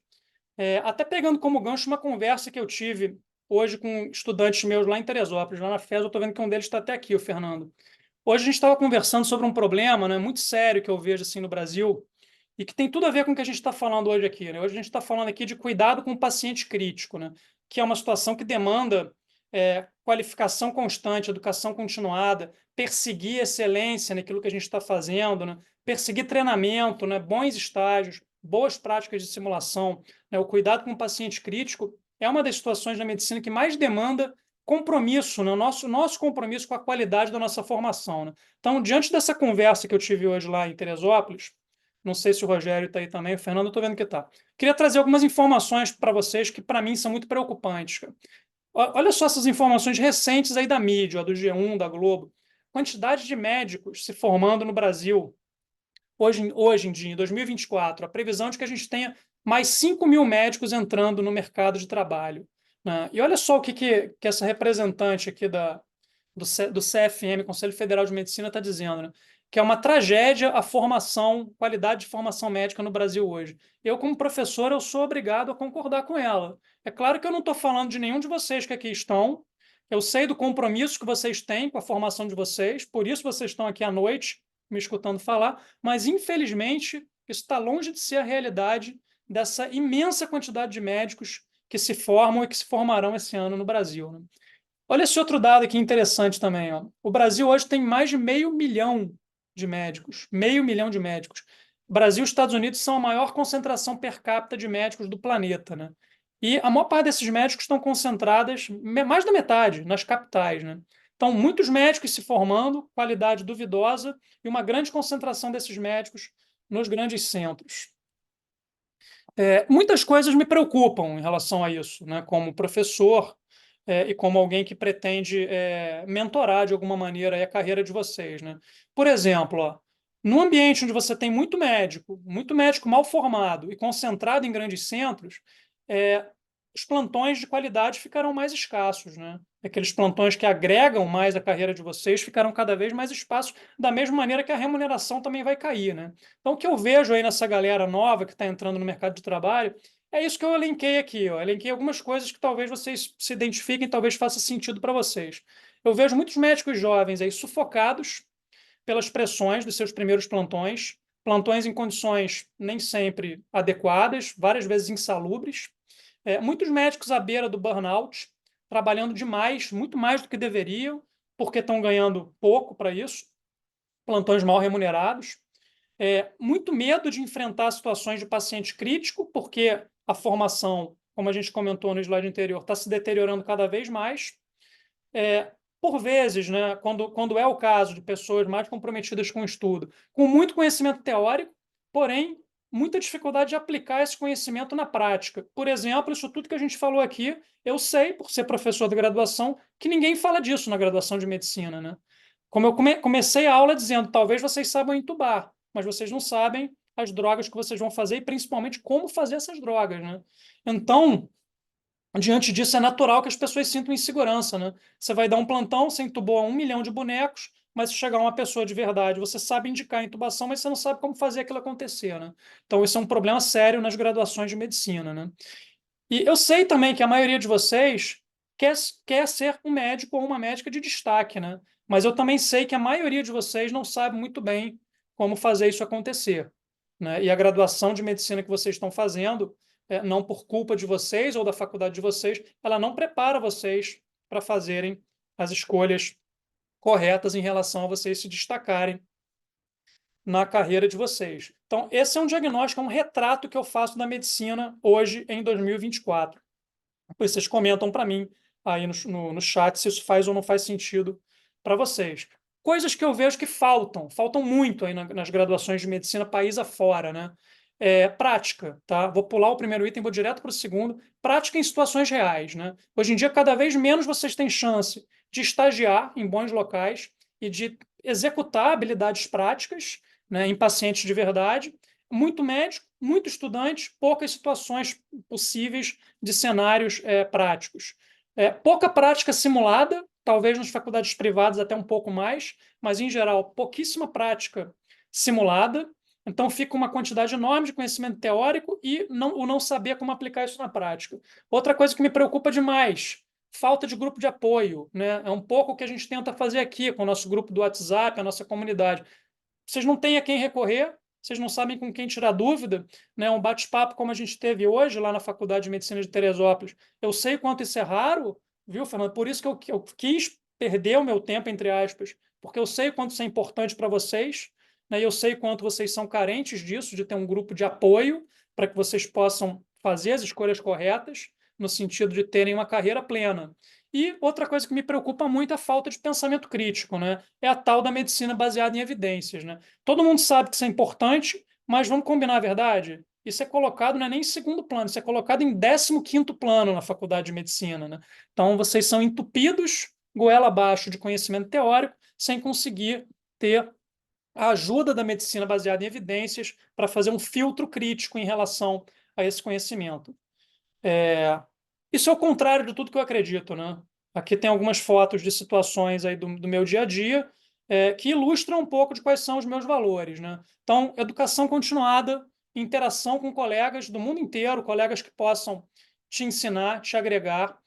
até pegando como gancho uma conversa que eu tive hoje com estudantes meus lá em Teresópolis, lá na FES. Eu estou vendo que um deles está até aqui, o Fernando. Hoje a gente estava conversando sobre um problema, né, muito sério que eu vejo assim no Brasil, e que tem tudo a ver com o que a gente está falando hoje aqui. Né? Hoje a gente está falando aqui de cuidado com o paciente crítico, né? Que é uma situação que demanda qualificação constante, educação continuada, perseguir excelência naquilo que a gente está fazendo, né? Perseguir treinamento, né? Bons estágios, boas práticas de simulação. Né? O cuidado com o paciente crítico é uma das situações da medicina que mais demanda compromisso, né? Nosso compromisso com a qualidade da nossa formação, né? Então, diante dessa conversa que eu tive hoje lá em Teresópolis, não sei se o Rogério está aí também, o Fernando, eu estou vendo que está. Queria trazer algumas informações para vocês que, para mim, são muito preocupantes, cara. Olha só essas informações recentes aí da mídia, do G1, da Globo. Quantidade de médicos se formando no Brasil hoje em dia, em 2024, a previsão é de que a gente tenha mais 5 mil médicos entrando no mercado de trabalho, né? E olha só o que essa representante aqui do CFM, Conselho Federal de Medicina, está dizendo, né? Que é uma tragédia a formação, qualidade de formação médica no Brasil hoje. Eu, como professor, eu sou obrigado a concordar com ela. É claro que eu não estou falando de nenhum de vocês que aqui estão. Eu sei do compromisso que vocês têm com a formação de vocês, por isso vocês estão aqui à noite me escutando falar, mas infelizmente isso está longe de ser a realidade dessa imensa quantidade de médicos que se formam e que se formarão esse ano no Brasil, né? Olha esse outro dado aqui interessante também, ó. O Brasil hoje tem mais de 500 mil de médicos. 500 mil de médicos. Brasil e Estados Unidos são a maior concentração per capita de médicos do planeta, né? E a maior parte desses médicos estão concentradas, mais da metade, nas capitais, né? Então, muitos médicos se formando, qualidade duvidosa, e uma grande concentração desses médicos nos grandes centros. Muitas coisas me preocupam em relação a isso, né? Como professor, e como alguém que pretende mentorar de alguma maneira aí a carreira de vocês, né? Por exemplo, ó, no ambiente onde você tem muito médico mal formado e concentrado em grandes centros, é, os plantões de qualidade ficarão mais escassos, né? Aqueles plantões que agregam mais a carreira de vocês ficarão cada vez mais escassos, da mesma maneira que a remuneração também vai cair, né? Então, o que eu vejo aí nessa galera nova que está entrando no mercado de trabalho é isso que eu elenquei aqui, ó. Elenquei algumas coisas que talvez vocês se identifiquem, talvez faça sentido para vocês. Eu vejo muitos médicos jovens aí sufocados pelas pressões dos seus primeiros plantões, plantões em condições nem sempre adequadas, várias vezes insalubres. Muitos médicos à beira do burnout, trabalhando demais, muito mais do que deveriam, porque estão ganhando pouco para isso, plantões mal remunerados. Muito medo de enfrentar situações de paciente crítico, porque a formação, como a gente comentou no slide anterior, está se deteriorando cada vez mais. Por vezes, né, quando é o caso de pessoas mais comprometidas com o estudo, com muito conhecimento teórico, porém, muita dificuldade de aplicar esse conhecimento na prática. Por exemplo, isso tudo que a gente falou aqui, eu sei, por ser professor de graduação, que ninguém fala disso na graduação de medicina, né? Como eu comecei a aula dizendo, talvez vocês saibam entubar, mas vocês não sabem as drogas que vocês vão fazer e principalmente como fazer essas drogas, né? Então, diante disso, é natural que as pessoas sintam insegurança, né? Você vai dar um plantão, você entubou 1 milhão de bonecos, mas se chegar uma pessoa de verdade, você sabe indicar a intubação, mas você não sabe como fazer aquilo acontecer, né? Então, isso é um problema sério nas graduações de medicina, né? E eu sei também que a maioria de vocês quer ser um médico ou uma médica de destaque, né? Mas eu também sei que a maioria de vocês não sabe muito bem como fazer isso acontecer, né? E a graduação de medicina que vocês estão fazendo, não por culpa de vocês ou da faculdade de vocês, ela não prepara vocês para fazerem as escolhas corretas em relação a vocês se destacarem na carreira de vocês. Então, esse é um diagnóstico, é um retrato que eu faço da medicina hoje, em 2024. Depois vocês comentam para mim aí no chat se isso faz ou não faz sentido para vocês. Coisas que eu vejo que faltam muito aí nas graduações de medicina país afora, né? Prática, tá? Vou pular o primeiro item, vou direto para o segundo. Prática em situações reais, né? Hoje em dia, cada vez menos vocês têm chance de estagiar em bons locais e de executar habilidades práticas, né, em pacientes de verdade. Muito médico, muito estudante, poucas situações possíveis de cenários práticos. Pouca prática simulada, talvez nas faculdades privadas até um pouco mais, mas em geral, pouquíssima prática simulada. Então fica uma quantidade enorme de conhecimento teórico e o não saber como aplicar isso na prática. Outra coisa que me preocupa demais, falta de grupo de apoio, né? É um pouco o que a gente tenta fazer aqui com o nosso grupo do WhatsApp, a nossa comunidade. Vocês não têm a quem recorrer, vocês não sabem com quem tirar dúvida, né? Um bate-papo como a gente teve hoje lá na Faculdade de Medicina de Teresópolis. Eu sei quanto isso é raro, viu, Fernando? Por isso que eu quis perder o meu tempo, entre aspas, porque eu sei quanto isso é importante para vocês, né? E eu sei quanto vocês são carentes disso, de ter um grupo de apoio para que vocês possam fazer as escolhas corretas, no sentido de terem uma carreira plena. E outra coisa que me preocupa muito é a falta de pensamento crítico, né? É a tal da medicina baseada em evidências, né? Todo mundo sabe que isso é importante, mas vamos combinar a verdade? Isso é colocado, não é nem em segundo plano, isso é colocado em 15º plano na faculdade de medicina, né? Então, vocês são entupidos, goela abaixo de conhecimento teórico, sem conseguir ter a ajuda da medicina baseada em evidências para fazer um filtro crítico em relação a esse conhecimento. Isso é o contrário de tudo que eu acredito, né? Aqui tem algumas fotos de situações aí do meu dia a dia, que ilustram um pouco de quais são os meus valores, né? Então, educação continuada, interação com colegas do mundo inteiro, colegas que possam te ensinar, te agregar,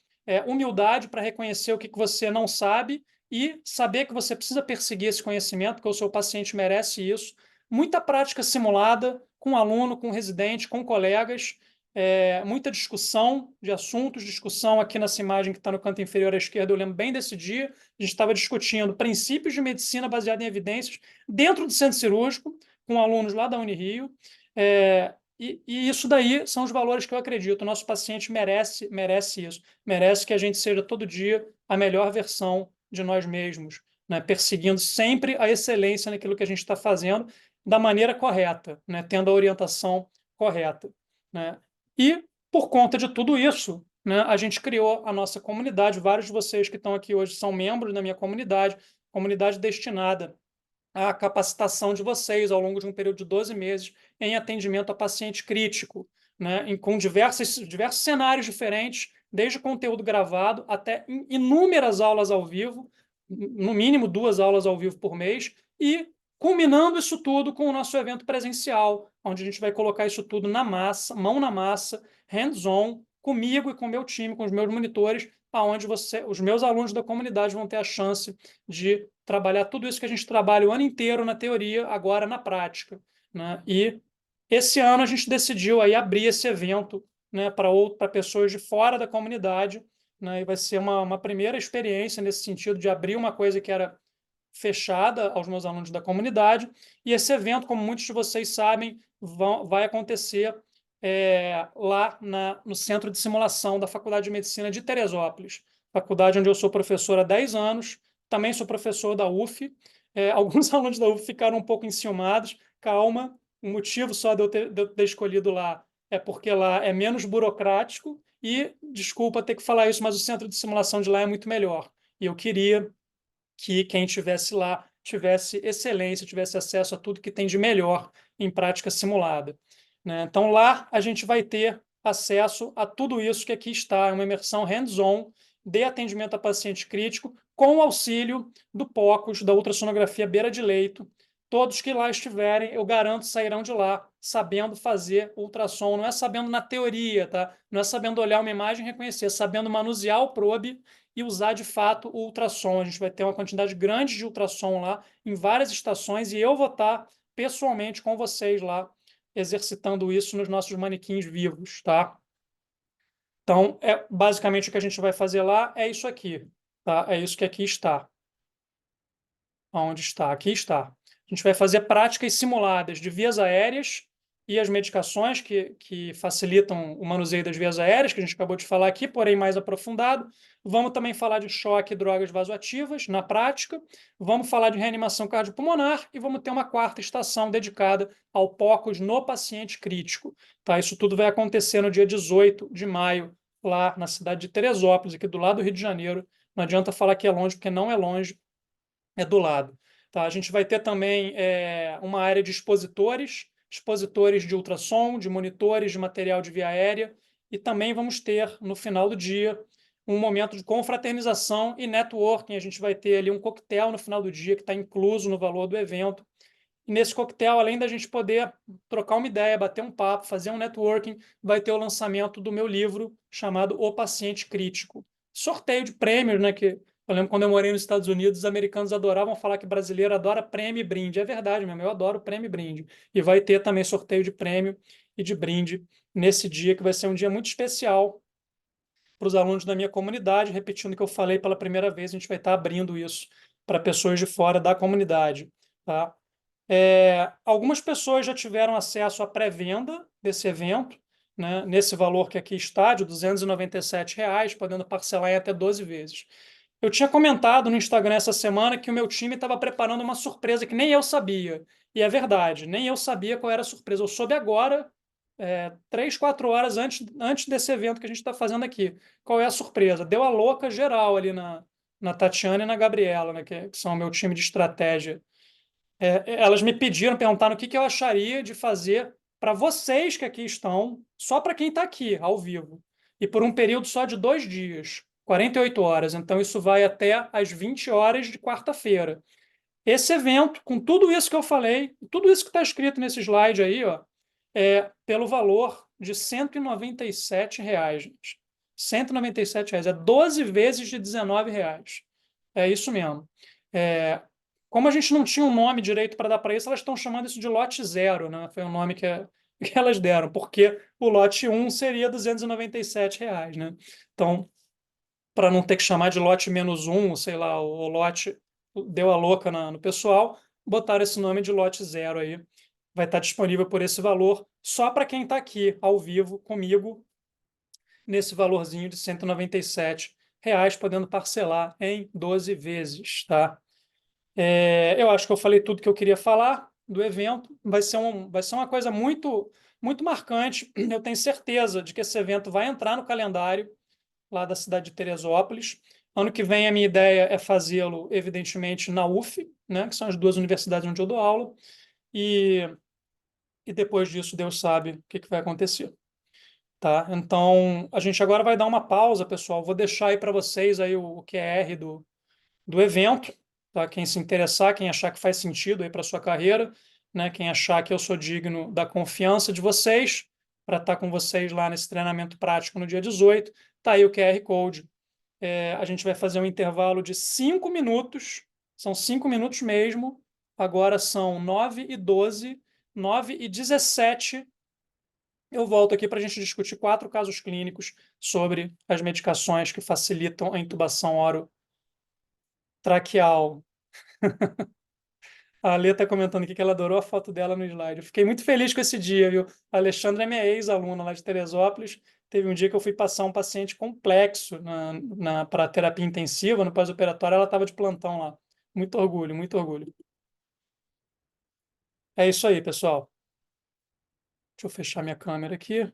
humildade para reconhecer o que você não sabe e saber que você precisa perseguir esse conhecimento, porque o seu paciente merece isso. Muita prática simulada com aluno, com residente, com colegas, muita discussão de assuntos, discussão aqui nessa imagem que está no canto inferior à esquerda, eu lembro bem desse dia, a gente estava discutindo princípios de medicina baseada em evidências dentro do centro cirúrgico, com alunos lá da Unirio, e isso daí são os valores que eu acredito. O nosso paciente merece isso, merece que a gente seja todo dia a melhor versão de nós mesmos, né? Perseguindo sempre a excelência naquilo que a gente está fazendo da maneira correta, né? Tendo a orientação correta, né? E, por conta de tudo isso, né, a gente criou a nossa comunidade. Vários de vocês que estão aqui hoje são membros da minha comunidade destinada à capacitação de vocês ao longo de um período de 12 meses em atendimento a paciente crítico, né, com diversos cenários diferentes, desde conteúdo gravado até inúmeras aulas ao vivo, no mínimo 2 aulas ao vivo por mês, e culminando isso tudo com o nosso evento presencial, onde a gente vai colocar isso tudo na massa, mão na massa, hands-on, comigo e com o meu time, com os meus monitores, aonde os meus alunos da comunidade vão ter a chance de trabalhar tudo isso que a gente trabalha o ano inteiro na teoria, agora na prática, né? E esse ano a gente decidiu aí abrir esse evento, né, para pessoas de fora da comunidade, né? E vai ser uma primeira experiência nesse sentido de abrir uma coisa que era fechada aos meus alunos da comunidade. E esse evento, como muitos de vocês sabem, vai acontecer lá no Centro de Simulação da Faculdade de Medicina de Teresópolis, faculdade onde eu sou professor há 10 anos, também sou professor da UF. Alguns alunos da UF ficaram um pouco enciumados. Calma, o motivo só de eu ter escolhido lá é porque lá é menos burocrático e, desculpa ter que falar isso, mas o centro de simulação de lá é muito melhor. E eu queria que quem estivesse lá tivesse excelência, tivesse acesso a tudo que tem de melhor em prática simulada, né? Então, lá a gente vai ter acesso a tudo isso que aqui está, uma imersão hands-on de atendimento a paciente crítico, com o auxílio do POCUS, da ultrassonografia beira de leito. Todos que lá estiverem, eu garanto, sairão de lá sabendo fazer ultrassom. Não é sabendo na teoria, tá? Não é sabendo olhar uma imagem e reconhecer, é sabendo manusear o probe e usar de fato o ultrassom. A gente vai ter uma quantidade grande de ultrassom lá em várias estações e eu vou estar pessoalmente com vocês lá exercitando isso nos nossos manequins vivos, tá? Então, basicamente o que a gente vai fazer lá é isso aqui, tá? É isso que aqui está. Onde está? Aqui está. A gente vai fazer práticas simuladas de vias aéreas e as medicações que facilitam o manuseio das vias aéreas, que a gente acabou de falar aqui, porém mais aprofundado. Vamos também falar de choque e drogas vasoativas na prática. Vamos falar de reanimação cardiopulmonar e vamos ter uma quarta estação dedicada ao POCUS no paciente crítico. Tá? Isso tudo vai acontecer no dia 18 de maio, lá na cidade de Teresópolis, aqui do lado do Rio de Janeiro. Não adianta falar que é longe, porque não é longe, é do lado. Tá? A gente vai ter também uma área de expositores de ultrassom, de monitores de material de via aérea, e também vamos ter, no final do dia, um momento de confraternização e networking. A gente vai ter ali um coquetel no final do dia, que está incluso no valor do evento. E nesse coquetel, além da gente poder trocar uma ideia, bater um papo, fazer um networking, vai ter o lançamento do meu livro chamado O Paciente Crítico. Sorteio de prêmios, né? Que eu lembro quando eu morei nos Estados Unidos, os americanos adoravam falar que brasileiro adora prêmio e brinde. É verdade mesmo, eu adoro prêmio e brinde. E vai ter também sorteio de prêmio e de brinde nesse dia, que vai ser um dia muito especial para os alunos da minha comunidade. Repetindo o que eu falei pela primeira vez, a gente vai estar abrindo isso para pessoas de fora da comunidade, tá? Algumas pessoas já tiveram acesso à pré-venda desse evento, né, nesse valor que aqui está, de R$ 297, podendo parcelar em até 12 vezes. Eu tinha comentado no Instagram essa semana que o meu time estava preparando uma surpresa que nem eu sabia. E é verdade, nem eu sabia qual era a surpresa. Eu soube agora, 3, 4 horas antes desse evento que a gente está fazendo aqui. Qual é a surpresa? Deu a louca geral ali na Tatiana e na Gabriela, né, que são o meu time de estratégia. Elas me pediram, perguntaram o que eu acharia de fazer para vocês que aqui estão, só para quem está aqui, ao vivo, e por um período só de 2 dias, 48 horas. Então, isso vai até às 20 horas de quarta-feira. Esse evento, com tudo isso que eu falei, tudo isso que está escrito nesse slide aí, ó, é pelo valor de R$ 197, gente. R$ 197, é 12 vezes de R$ 19. É isso mesmo. É, como a gente não tinha um nome direito para dar para isso, elas estão chamando isso de lote zero, né? Foi o nome que elas deram, porque o lote um seria R$ 297, né? Então, para não ter que chamar de lote menos um, sei lá, o lote deu a louca no pessoal, botaram esse nome de lote zero aí. Vai estar disponível por esse valor só para quem está aqui ao vivo comigo, nesse valorzinho de R$ 197, podendo parcelar em 12 vezes, tá? Eu acho que eu falei tudo que eu queria falar do evento. Vai ser uma coisa muito, muito marcante. Eu tenho certeza de que esse evento vai entrar no calendário lá da cidade de Teresópolis. Ano que vem, a minha ideia é fazê-lo, evidentemente, na UF, né, que são as duas universidades onde eu dou aula, e, e depois disso, Deus sabe o que vai acontecer. Tá? Então, a gente agora vai dar uma pausa, pessoal. Vou deixar aí para vocês aí o QR do evento, tá? Quem se interessar, quem achar que faz sentido aí para sua carreira, né? Quem achar que eu sou digno da confiança de vocês para estar com vocês lá nesse treinamento prático no dia 18, tá aí o QR Code. A gente vai fazer um intervalo de 5 minutos, são 5 minutos mesmo. Agora são 9h12, 9h17. Eu volto aqui para a gente discutir 4 casos clínicos sobre as medicações que facilitam a intubação orotraqueal. A Alê está comentando aqui que ela adorou a foto dela no slide. Eu fiquei muito feliz com esse dia, viu? A Alexandra é minha ex-aluna lá de Teresópolis. Teve um dia que eu fui passar um paciente complexo para terapia intensiva, no pós-operatório, ela estava de plantão lá. Muito orgulho, muito orgulho. É isso aí, pessoal. Deixa eu fechar minha câmera aqui.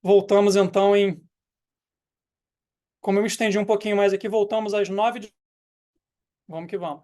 Voltamos então em. Como eu me estendi um pouquinho mais aqui, voltamos às 9 de. Vamos que vamos.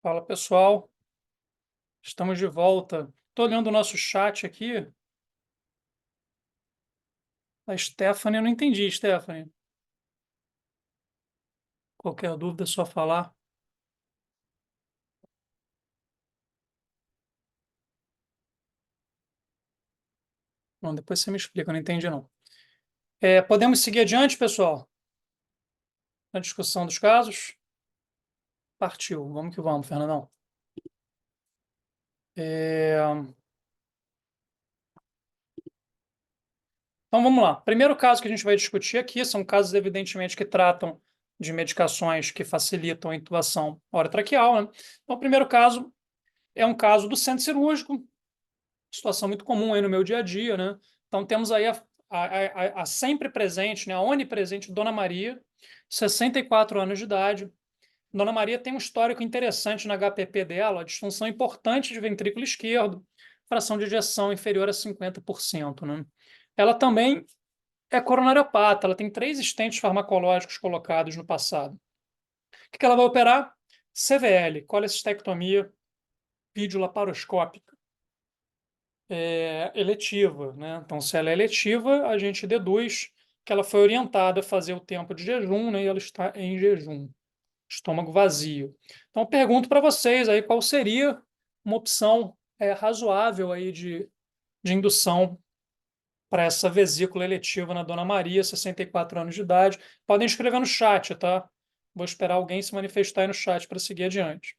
Fala, pessoal. Estamos de volta. Estou olhando o nosso chat aqui. A Stephanie, eu não entendi, Stephanie. Qualquer dúvida é só falar. Bom, depois você me explica, eu não entendi, não. Podemos seguir adiante, pessoal? Na discussão dos casos? Partiu. Vamos que vamos, Fernandão. Então vamos lá. Primeiro caso que a gente vai discutir aqui são casos, evidentemente, que tratam de medicações que facilitam a intubação orotraqueal, né? Então, o primeiro caso é um caso do centro cirúrgico, situação muito comum aí no meu dia a dia, né? Então temos aí a sempre presente, né? A onipresente Dona Maria, 64 anos de idade. Dona Maria tem um histórico interessante na HPP dela, disfunção importante de ventrículo esquerdo, fração de ejeção inferior a 50%, né? Ela também é coronariopata, ela tem 3 estentes farmacológicos colocados no passado. O que ela vai operar? CVL, colecistectomia videolaparoscópica, eletiva, né? Então, se ela é eletiva, a gente deduz que ela foi orientada a fazer o tempo de jejum, né? E ela está em jejum, estômago vazio. Então, eu pergunto para vocês aí qual seria uma opção razoável aí de indução para essa vesícula eletiva na Dona Maria, 64 anos de idade. Podem escrever no chat, tá? Vou esperar alguém se manifestar aí no chat para seguir adiante.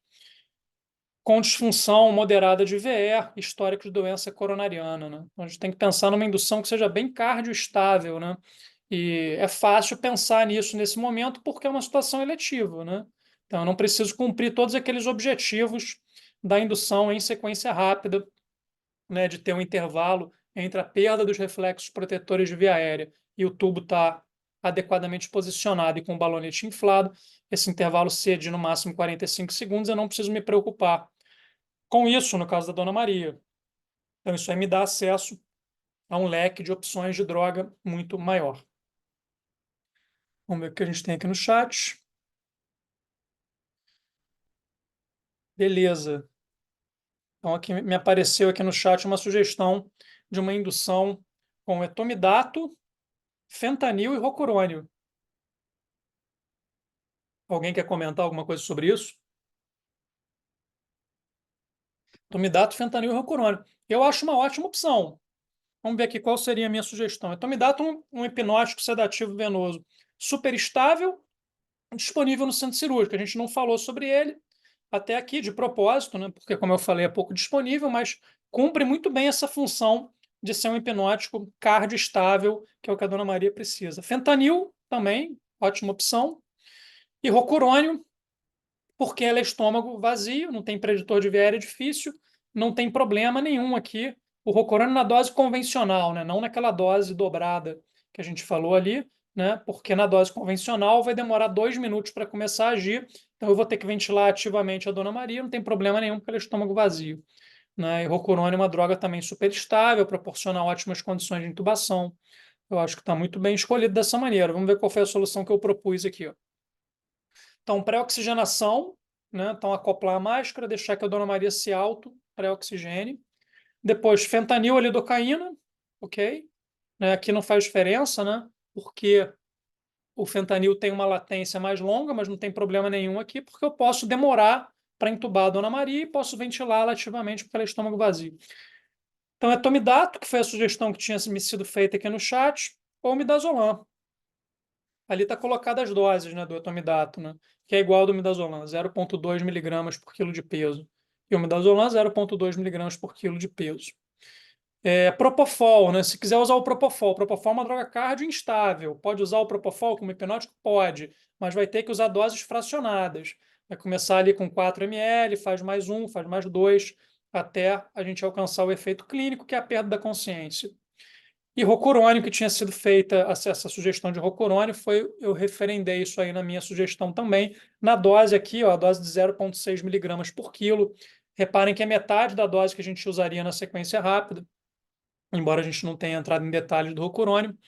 Com disfunção moderada de VE, histórico de doença coronariana, né? Então, a gente tem que pensar numa indução que seja bem cardioestável, né? E é fácil pensar nisso nesse momento porque é uma situação eletiva, né? Então, eu não preciso cumprir todos aqueles objetivos da indução em sequência rápida, né, de ter um intervalo entre a perda dos reflexos protetores de via aérea e o tubo estar adequadamente posicionado e com o balonete inflado, esse intervalo ser de no máximo 45 segundos, eu não preciso me preocupar com isso no caso da Dona Maria. Então, isso aí me dá acesso a um leque de opções de droga muito maior. Vamos ver o que a gente tem aqui no chat. Beleza. Então, aqui me apareceu aqui no chat uma sugestão de uma indução com etomidato, fentanil e rocurônio. Alguém quer comentar alguma coisa sobre isso? Etomidato, fentanil e rocurônio. Eu acho uma ótima opção. Vamos ver aqui qual seria a minha sugestão. Etomidato, um hipnótico sedativo venoso super estável, disponível no centro cirúrgico. A gente não falou sobre ele até aqui de propósito, né? Porque, como eu falei, é pouco disponível, mas cumpre muito bem essa função de ser um hipnótico cardioestável, que é o que a Dona Maria precisa. Fentanil também, ótima opção. E rocurônio, porque ela é estômago vazio, não tem preditor de via aérea difícil, não tem problema nenhum aqui. O rocurônio na dose convencional, né? Não naquela dose dobrada que a gente falou ali, né? Porque na dose convencional vai demorar 2 minutos para começar a agir, então eu vou ter que ventilar ativamente a Dona Maria, não tem problema nenhum porque ela é estômago vazio. Né? E rocurônio é uma droga também super estável, proporciona ótimas condições de intubação. Eu acho que está muito bem escolhido dessa maneira. Vamos ver qual foi a solução que eu propus aqui. Ó. Então, pré-oxigenação, né? Então, acoplar a máscara, deixar que a Dona Maria se auto pré-oxigene. Depois, fentanil, e lidocaína, ok? Né? Aqui não faz diferença, né? Porque o fentanil tem uma latência mais longa, mas não tem problema nenhum aqui, porque eu posso demorar para entubar a Dona Maria e posso ventilá-la ativamente porque ela é estômago vazio. Então, é tomidato, que foi a sugestão que tinha me sido feita aqui no chat, ou midazolam. Ali está colocada as doses, né, do etomidato, né, que é igual ao do midazolam, 0,2 miligramas por quilo de peso. E o midazolam, 0,2 miligramas por quilo de peso. Propofol, né? Se quiser usar o propofol é uma droga cardio instável. Pode usar o propofol como hipnótico? Pode, mas vai ter que usar doses fracionadas. Vai começar ali com 4 ml, faz mais um, faz mais dois, até a gente alcançar o efeito clínico, que é a perda da consciência. E rocurônio, que tinha sido feita essa sugestão de rocurônio, eu referendei isso aí na minha sugestão também, na dose aqui, ó, a dose de 0,6 miligramas por quilo. Reparem que é metade da dose que a gente usaria na sequência rápida, embora a gente não tenha entrado em detalhes do rocurônio,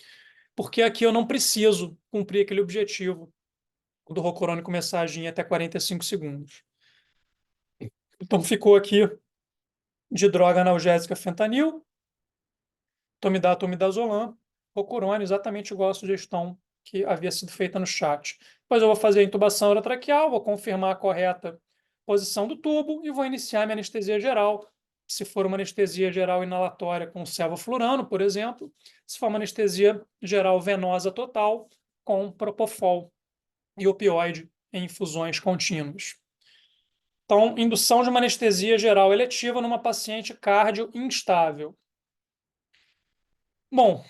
porque aqui eu não preciso cumprir aquele objetivo do rocurônio começar a agir em até 45 segundos. Então ficou aqui de droga analgésica fentanil, tomidazolam, rocurônio, exatamente igual a sugestão que havia sido feita no chat. Depois eu vou fazer a intubação orotraqueal, vou confirmar a correta posição do tubo e vou iniciar minha anestesia geral. Se for uma anestesia geral inalatória com sevoflurano, por exemplo, se for uma anestesia geral venosa total, com propofol e opioide em infusões contínuas. Então, indução de uma anestesia geral eletiva numa paciente cardio instável. Bom,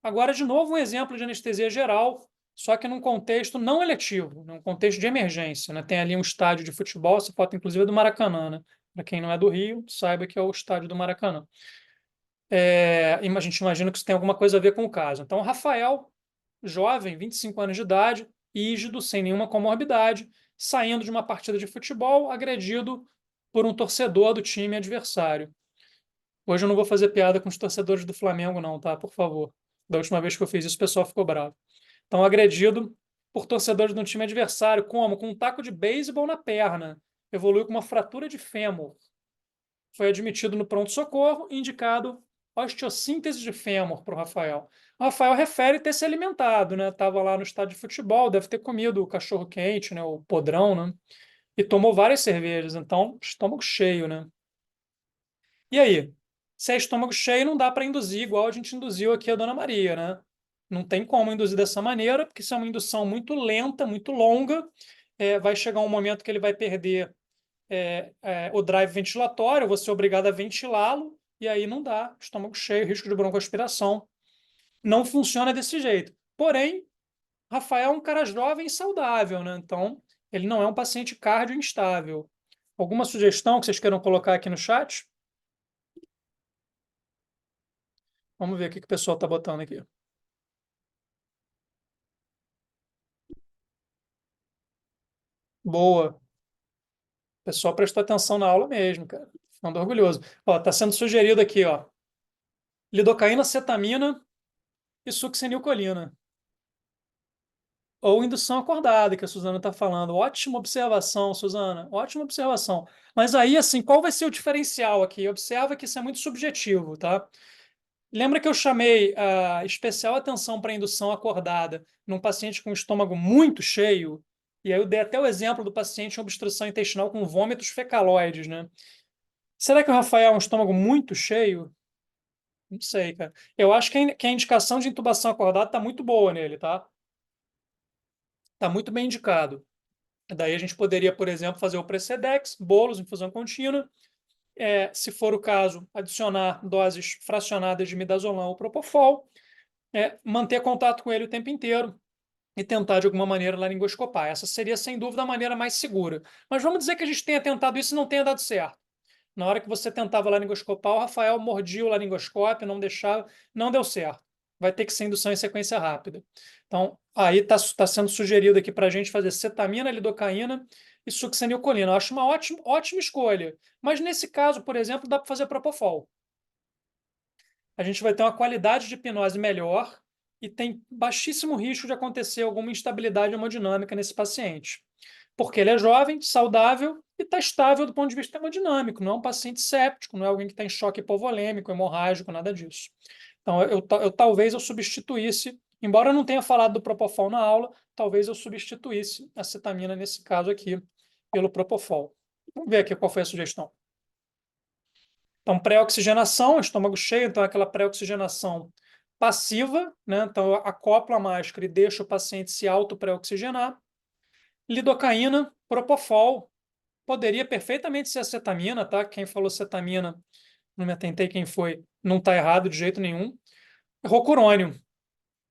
agora de novo um exemplo de anestesia geral, só que num contexto não eletivo, num contexto de emergência, né? Tem ali um estádio de futebol, essa foto inclusive é do Maracanã, né? Para quem não é do Rio, saiba que é o estádio do Maracanã. A gente imagina que isso tem alguma coisa a ver com o caso. Então, Rafael, jovem, 25 anos de idade, rígido, sem nenhuma comorbidade, saindo de uma partida de futebol, agredido por um torcedor do time adversário. Hoje eu não vou fazer piada com os torcedores do Flamengo, não, tá? Por favor. Da última vez que eu fiz isso, o pessoal ficou bravo. Então, agredido por torcedores de um time adversário, como? Com um taco de beisebol na perna. Evoluiu com uma fratura de fêmur. Foi admitido no pronto-socorro e indicado osteossíntese de fêmur para o Rafael. O Rafael refere ter se alimentado, né? Estava lá no estádio de futebol, deve ter comido o cachorro quente, né? O podrão, né? E tomou várias cervejas, então estômago cheio, né? E aí? Se é estômago cheio, não dá para induzir igual a gente induziu aqui a Dona Maria, né? Não tem como induzir dessa maneira, porque isso é uma indução muito lenta, muito longa. Vai chegar um momento que ele vai perder o drive ventilatório, eu vou ser obrigado a ventilá-lo, e aí não dá. Estômago cheio, risco de broncoaspiração. Não funciona desse jeito. Porém, Rafael é um cara jovem e saudável, né? Então, ele não é um paciente cardio instável. Alguma sugestão que vocês queiram colocar aqui no chat? Vamos ver o que o pessoal está botando aqui. Boa. O pessoal prestou atenção na aula mesmo, cara. Ficando orgulhoso. Ó, tá sendo sugerido aqui, ó. Lidocaína, cetamina e succinilcolina. Ou indução acordada, que a Suzana está falando. Ótima observação, Suzana. Ótima observação. Mas aí, assim, qual vai ser o diferencial aqui? Observa que isso é muito subjetivo, tá? Lembra que eu chamei especial atenção para a indução acordada num paciente com estômago muito cheio? E aí eu dei até o exemplo do paciente com obstrução intestinal com vômitos fecaloides, né? Será que o Rafael é um estômago muito cheio? Não sei, cara. Eu acho que a indicação de intubação acordada está muito boa nele, tá? Está muito bem indicado. Daí a gente poderia, por exemplo, fazer o Precedex, bolos, infusão contínua. Se for o caso, adicionar doses fracionadas de midazolam ou propofol, manter contato com ele o tempo inteiro e tentar, de alguma maneira, laringoscopar. Essa seria, sem dúvida, a maneira mais segura. Mas vamos dizer que a gente tenha tentado isso e não tenha dado certo. Na hora que você tentava laringoscopar, o Rafael mordia o laringoscópio, não deixava, não deu certo. Vai ter que ser indução em sequência rápida. Então, aí está sendo sugerido aqui para a gente fazer cetamina, lidocaína e succinilcolina. Eu acho uma ótima escolha. Mas nesse caso, por exemplo, dá para fazer propofol. A gente vai ter uma qualidade de hipnose melhor e tem baixíssimo risco de acontecer alguma instabilidade hemodinâmica nesse paciente. Porque ele é jovem, saudável e está estável do ponto de vista hemodinâmico. Não é um paciente séptico, não é alguém que está em choque hipovolêmico, hemorrágico, nada disso. Então, talvez eu substituísse, embora eu não tenha falado do Propofol na aula, talvez eu substituísse a cetamina nesse caso aqui pelo Propofol. Vamos ver aqui qual foi a sugestão. Então, pré-oxigenação, estômago cheio, então é aquela pré-oxigenação passiva, né? Então, eu acoplo a máscara e deixo o paciente se auto-pré-oxigenar. Lidocaína, propofol, poderia perfeitamente ser acetamina, tá? Quem falou cetamina, não me atentei quem foi, não está errado de jeito nenhum. Rocurônio.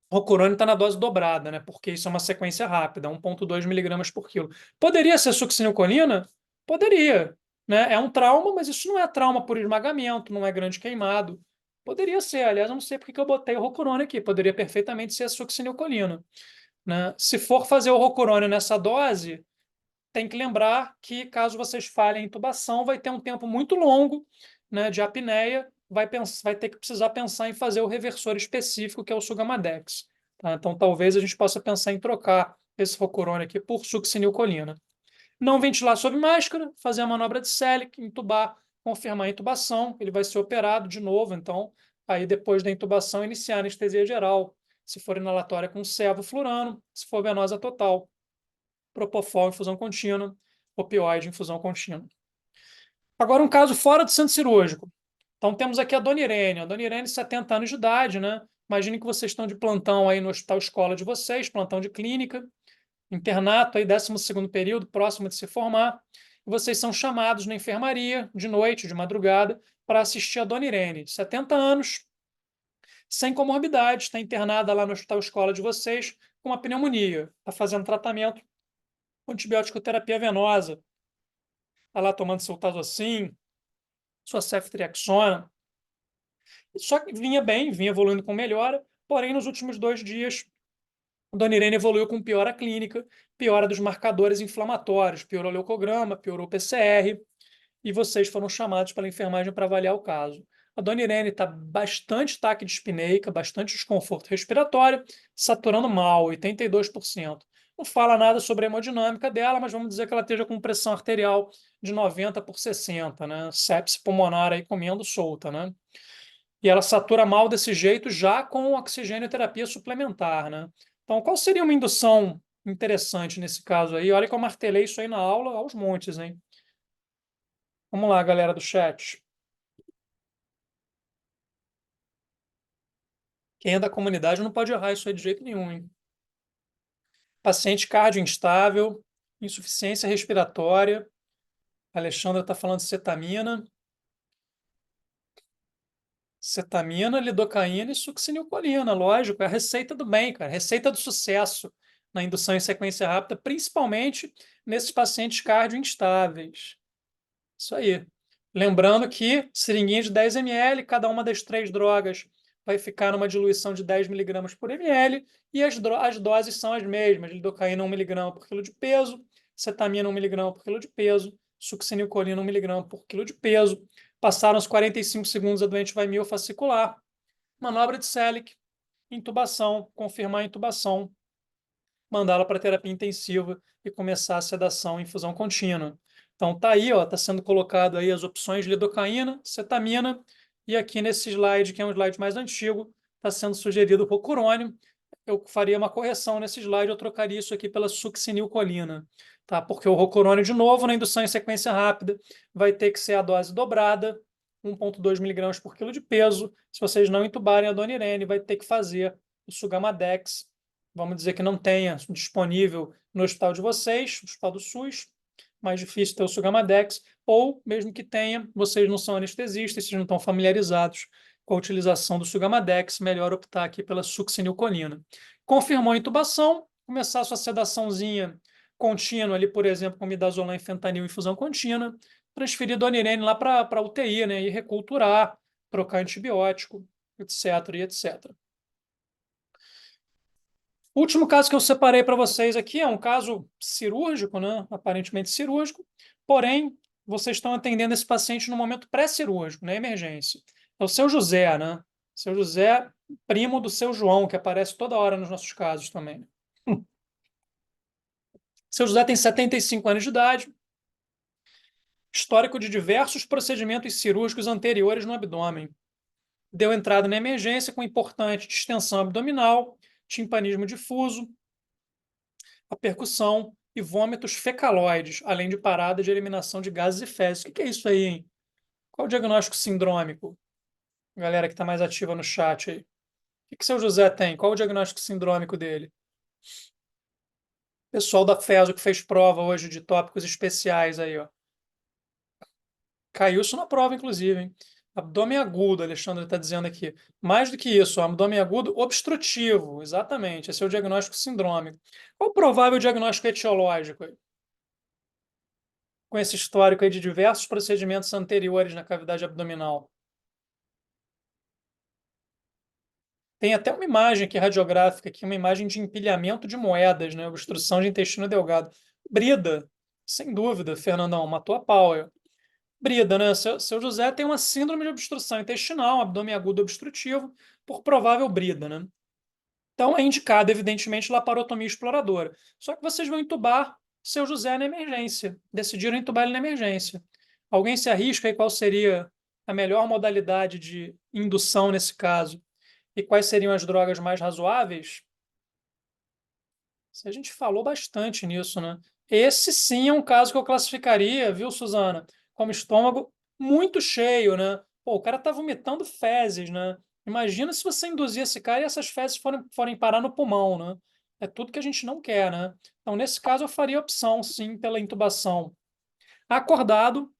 Rocurônio está na dose dobrada, né? Porque isso é uma sequência rápida, 1,2 miligramas por quilo. Poderia ser succinilcolina? Poderia, né? É um trauma, mas isso não é trauma por esmagamento, não é grande queimado. Poderia ser, aliás, eu não sei porque que eu botei o rocurônio aqui. Poderia perfeitamente ser a succinilcolina, né? Se for fazer o rocurônio nessa dose, tem que lembrar que, caso vocês falhem em intubação, vai ter um tempo muito longo, né, de apneia, vai ter que precisar pensar em fazer o reversor específico, que é o Sugamadex. Tá? Então, talvez a gente possa pensar em trocar esse rocurônio aqui por succinilcolina. Não ventilar sob máscara, fazer a manobra de Sellick, intubar, confirmar a intubação, ele vai ser operado de novo, então, aí depois da intubação, iniciar a anestesia geral, se for inalatória com sevoflurano, se for venosa total, propofol, infusão contínua, opioide, infusão contínua. Agora, um caso fora do centro cirúrgico. Então, temos aqui a Dona Irene. A Dona Irene, 70 anos de idade, né? Imagine que vocês estão de plantão aí no hospital escola de vocês, plantão de clínica, internato, aí 12º período, próximo de se formar. E vocês são chamados na enfermaria, de noite, de madrugada, para assistir a Dona Irene. 70 anos, sem comorbidade, está internada lá no hospital escola de vocês com uma pneumonia. Está fazendo tratamento com antibiótico terapia venosa. Está lá tomando seu Tazocin, sua ceftriaxona. Só que vinha bem, vinha evoluindo com melhora, porém, nos últimos 2 dias, a Dona Irene evoluiu com piora clínica, piora dos marcadores inflamatórios, piorou o leucograma, piorou o PCR, e vocês foram chamados pela enfermagem para avaliar o caso. A Dona Irene está bastante taquidispneica, bastante desconforto respiratório, saturando mal, 82%. Não fala nada sobre a hemodinâmica dela, mas vamos dizer que ela esteja com pressão arterial de 90/60, né? Sepse pulmonar aí comendo solta, né? E ela satura mal desse jeito já com oxigênio-terapia suplementar, né? Então, qual seria uma indução interessante nesse caso aí? Olha que eu martelei isso aí na aula aos montes, hein? Vamos lá, galera do chat. Quem é da comunidade não pode errar isso aí de jeito nenhum, hein? Paciente cardio instável, insuficiência respiratória. A Alexandra está falando de cetamina. Cetamina, lidocaína e succinilcolina, lógico, é a receita do bem, cara, receita do sucesso na indução em sequência rápida, principalmente nesses pacientes cardio instáveis. Isso aí. Lembrando que seringuinha de 10 ml, cada uma das 3 drogas vai ficar numa diluição de 10 miligramas por ml e as doses são as mesmas, lidocaína 1 miligrama por quilo de peso, cetamina 1 miligrama por quilo de peso, succinilcolina 1 miligrama por quilo de peso. Passaram os 45 segundos, a doente vai miofascicular. Manobra de Sellick, intubação, confirmar a intubação, mandá-la para terapia intensiva e começar a sedação em infusão contínua. Então tá aí, ó, tá sendo colocado aí as opções de lidocaína, cetamina e aqui nesse slide, que é um slide mais antigo, está sendo sugerido o rocurônio. Eu faria uma correção nesse slide, eu trocaria isso aqui pela succinilcolina, tá? Porque o rocurônio, de novo, na indução em sequência rápida, vai ter que ser a dose dobrada, 1,2 miligramas por quilo de peso. Se vocês não entubarem a Dona Irene, vai ter que fazer o Sugamadex. Vamos dizer que não tenha disponível no hospital de vocês, no hospital do SUS, mais difícil ter o Sugamadex, ou mesmo que tenha, vocês não são anestesistas, vocês não estão familiarizados com a utilização do Sugamadex, melhor optar aqui pela succinilcolina. Confirmou a intubação, começar a sua sedaçãozinha contínua ali, por exemplo, com midazolam e fentanil em infusão contínua, transferir a Dona Irene lá para a UTI, né, e reculturar, trocar antibiótico, etc, e etc. O último caso que eu separei para vocês aqui é um caso cirúrgico, né? Aparentemente cirúrgico, porém, vocês estão atendendo esse paciente no momento pré-cirúrgico, na emergência. É o seu José, né? Seu José, primo do seu João, que aparece toda hora nos nossos casos também. Seu José tem 75 anos de idade, histórico de diversos procedimentos cirúrgicos anteriores no abdômen. Deu entrada na emergência com importante distensão abdominal, timpanismo difuso, a percussão e vômitos fecaloides, além de parada de eliminação de gases e fezes. O que é isso aí, hein? Qual o diagnóstico sindrômico? Galera que está mais ativa no chat aí. O que seu José tem? Qual o diagnóstico sindrômico dele? Pessoal da FESO que fez prova hoje de tópicos especiais aí, ó. Caiu isso na prova, inclusive, hein? Abdômen agudo, Alexandre está dizendo aqui. Mais do que isso, abdômen agudo obstrutivo, exatamente. Esse é o diagnóstico sindrômico. Qual o provável diagnóstico etiológico aí? Com esse histórico aí de diversos procedimentos anteriores na cavidade abdominal. Tem até uma imagem aqui radiográfica, aqui, uma imagem de empilhamento de moedas, né? Obstrução de intestino delgado. Brida, sem dúvida, Fernandão, matou a pau. Brida, né? Seu José tem uma síndrome de obstrução intestinal, abdômen agudo obstrutivo, por provável brida, né? Então é indicado, evidentemente, laparotomia exploradora. Só que vocês vão entubar seu José na emergência. Decidiram entubar ele na emergência. Alguém se arrisca aí qual seria a melhor modalidade de indução nesse caso? E quais seriam as drogas mais razoáveis? A gente falou bastante nisso, né? Esse sim é um caso que eu classificaria, viu, Suzana, como estômago muito cheio, né? Pô, o cara tá vomitando fezes, né? Imagina se você induzir esse cara e essas fezes forem parar no pulmão, né? É tudo que a gente não quer, né? Então, nesse caso, eu faria opção, sim, pela intubação acordado,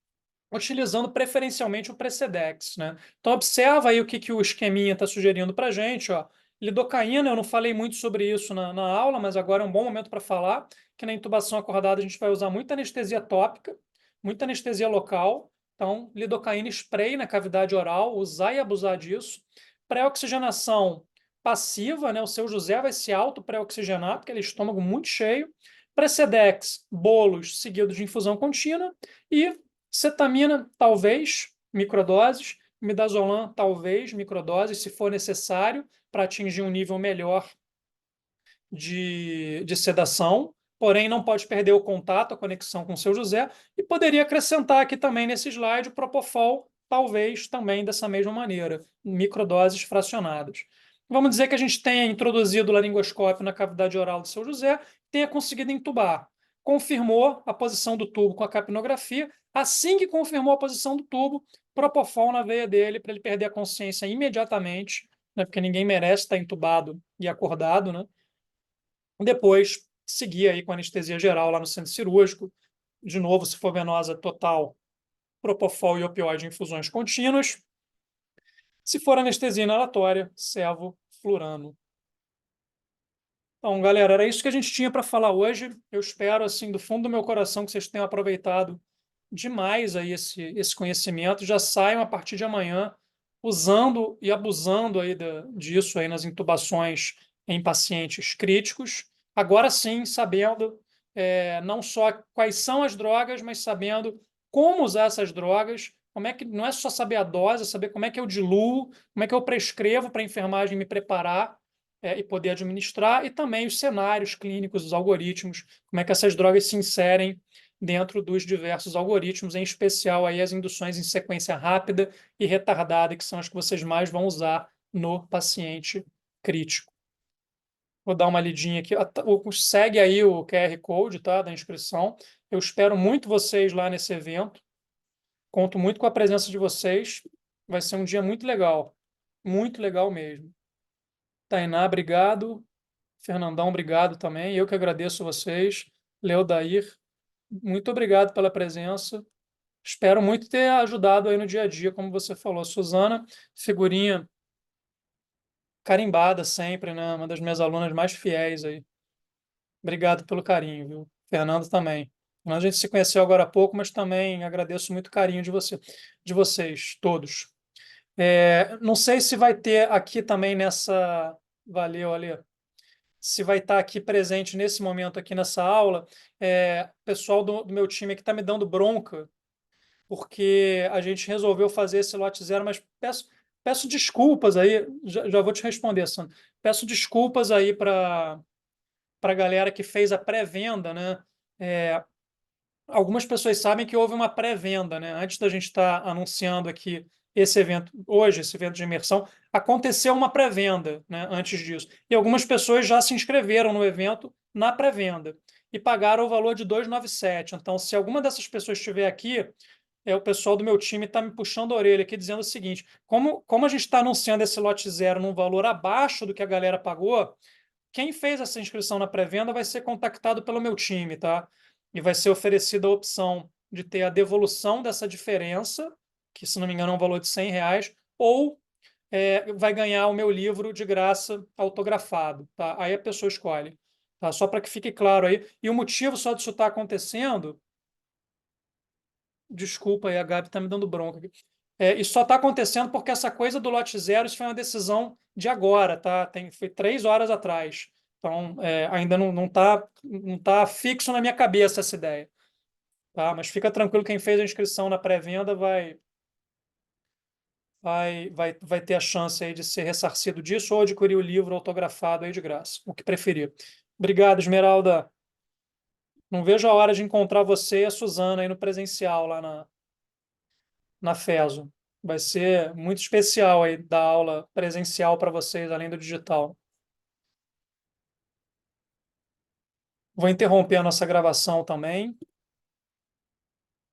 utilizando preferencialmente o Precedex, né? Então observa aí o que o esqueminha está sugerindo para a gente, ó. Lidocaína, eu não falei muito sobre isso na aula, mas agora é um bom momento para falar, que na intubação acordada a gente vai usar muita anestesia tópica, muita anestesia local, então lidocaína spray na cavidade oral, usar e abusar disso. Pré-oxigenação passiva, né? O seu José vai se auto-pré-oxigenar, porque ele é estômago muito cheio. Precedex, bolos seguidos de infusão contínua e cetamina, talvez, microdoses. Midazolam, talvez, microdoses, se for necessário, para atingir um nível melhor de sedação. Porém, não pode perder o contato, a conexão com o seu José. E poderia acrescentar aqui também nesse slide o Propofol, talvez também dessa mesma maneira, microdoses fracionadas. Vamos dizer que a gente tenha introduzido o laringoscópio na cavidade oral do seu José, tenha conseguido entubar. Confirmou a posição do tubo com a capnografia. Assim que confirmou a posição do tubo, Propofol na veia dele para ele perder a consciência imediatamente, né, porque ninguém merece estar entubado e acordado, né? Depois, seguir aí com anestesia geral lá no centro cirúrgico. De novo, se for venosa total, Propofol e opioide em infusões contínuas. Se for anestesia inalatória, sevoflurano. Então, galera, era isso que a gente tinha para falar hoje. Eu espero, assim, do fundo do meu coração, que vocês tenham aproveitado demais aí esse conhecimento. Já saiam a partir de amanhã usando e abusando aí disso aí nas intubações em pacientes críticos. Agora sim, sabendo não só quais são as drogas, mas sabendo como usar essas drogas. Como é que não é só saber a dose, é saber como é que eu diluo, como é que eu prescrevo para a enfermagem me preparar e poder administrar, e também os cenários clínicos, os algoritmos, como é que essas drogas se inserem dentro dos diversos algoritmos, em especial aí as induções em sequência rápida e retardada, que são as que vocês mais vão usar no paciente crítico. Vou dar uma lidinha aqui. Segue aí o QR Code, tá, da inscrição. Eu espero muito vocês lá nesse evento. Conto muito com a presença de vocês. Vai ser um dia muito legal. Muito legal mesmo. Tainá, obrigado. Fernandão, obrigado também. Eu que agradeço vocês. Leodair, muito obrigado pela presença. Espero muito ter ajudado aí no dia a dia, como você falou. Suzana, figurinha carimbada sempre, né? Uma das minhas alunas mais fiéis aí. Obrigado pelo carinho, viu? Fernando também. A gente se conheceu agora há pouco, mas também agradeço muito o carinho de vocês todos. Não sei se vai ter aqui também nessa. Valeu, Ale. Se vai estar aqui presente nesse momento aqui nessa aula, o pessoal do meu time que está me dando bronca, porque a gente resolveu fazer esse lote zero, mas peço desculpas aí, já vou te responder, Sandro. Peço desculpas aí para a galera que fez a pré-venda, né? É, algumas pessoas sabem que houve uma pré-venda, né? Antes da gente estar anunciando aqui esse evento, hoje, esse evento de imersão, aconteceu uma pré-venda, né? Antes disso. E algumas pessoas já se inscreveram no evento na pré-venda e pagaram o valor de 297. Então, se alguma dessas pessoas estiver aqui, o pessoal do meu time está me puxando a orelha aqui, dizendo o seguinte: como a gente está anunciando esse lote zero num valor abaixo do que a galera pagou, quem fez essa inscrição na pré-venda vai ser contactado pelo meu time, tá? E vai ser oferecida a opção de ter a devolução dessa diferença, que se não me engano é um valor de R$ 100, ou vai ganhar o meu livro de graça autografado, tá? Aí a pessoa escolhe, tá? Só para que fique claro aí. E o motivo só disso estar acontecendo, desculpa aí, a Gabi está me dando bronca aqui. Isso só está acontecendo porque essa coisa do lote zero, isso foi uma decisão de agora, tá? Foi 3 horas atrás. Então, ainda não tá fixo na minha cabeça essa ideia. Tá? Mas fica tranquilo, quem fez a inscrição na pré-venda vai ter a chance aí de ser ressarcido disso ou adquirir o livro autografado aí de graça, o que preferir. Obrigado, Esmeralda. Não vejo a hora de encontrar você e a Suzana aí no presencial, lá na FESO. Vai ser muito especial aí dar aula presencial para vocês, além do digital. Vou interromper a nossa gravação também.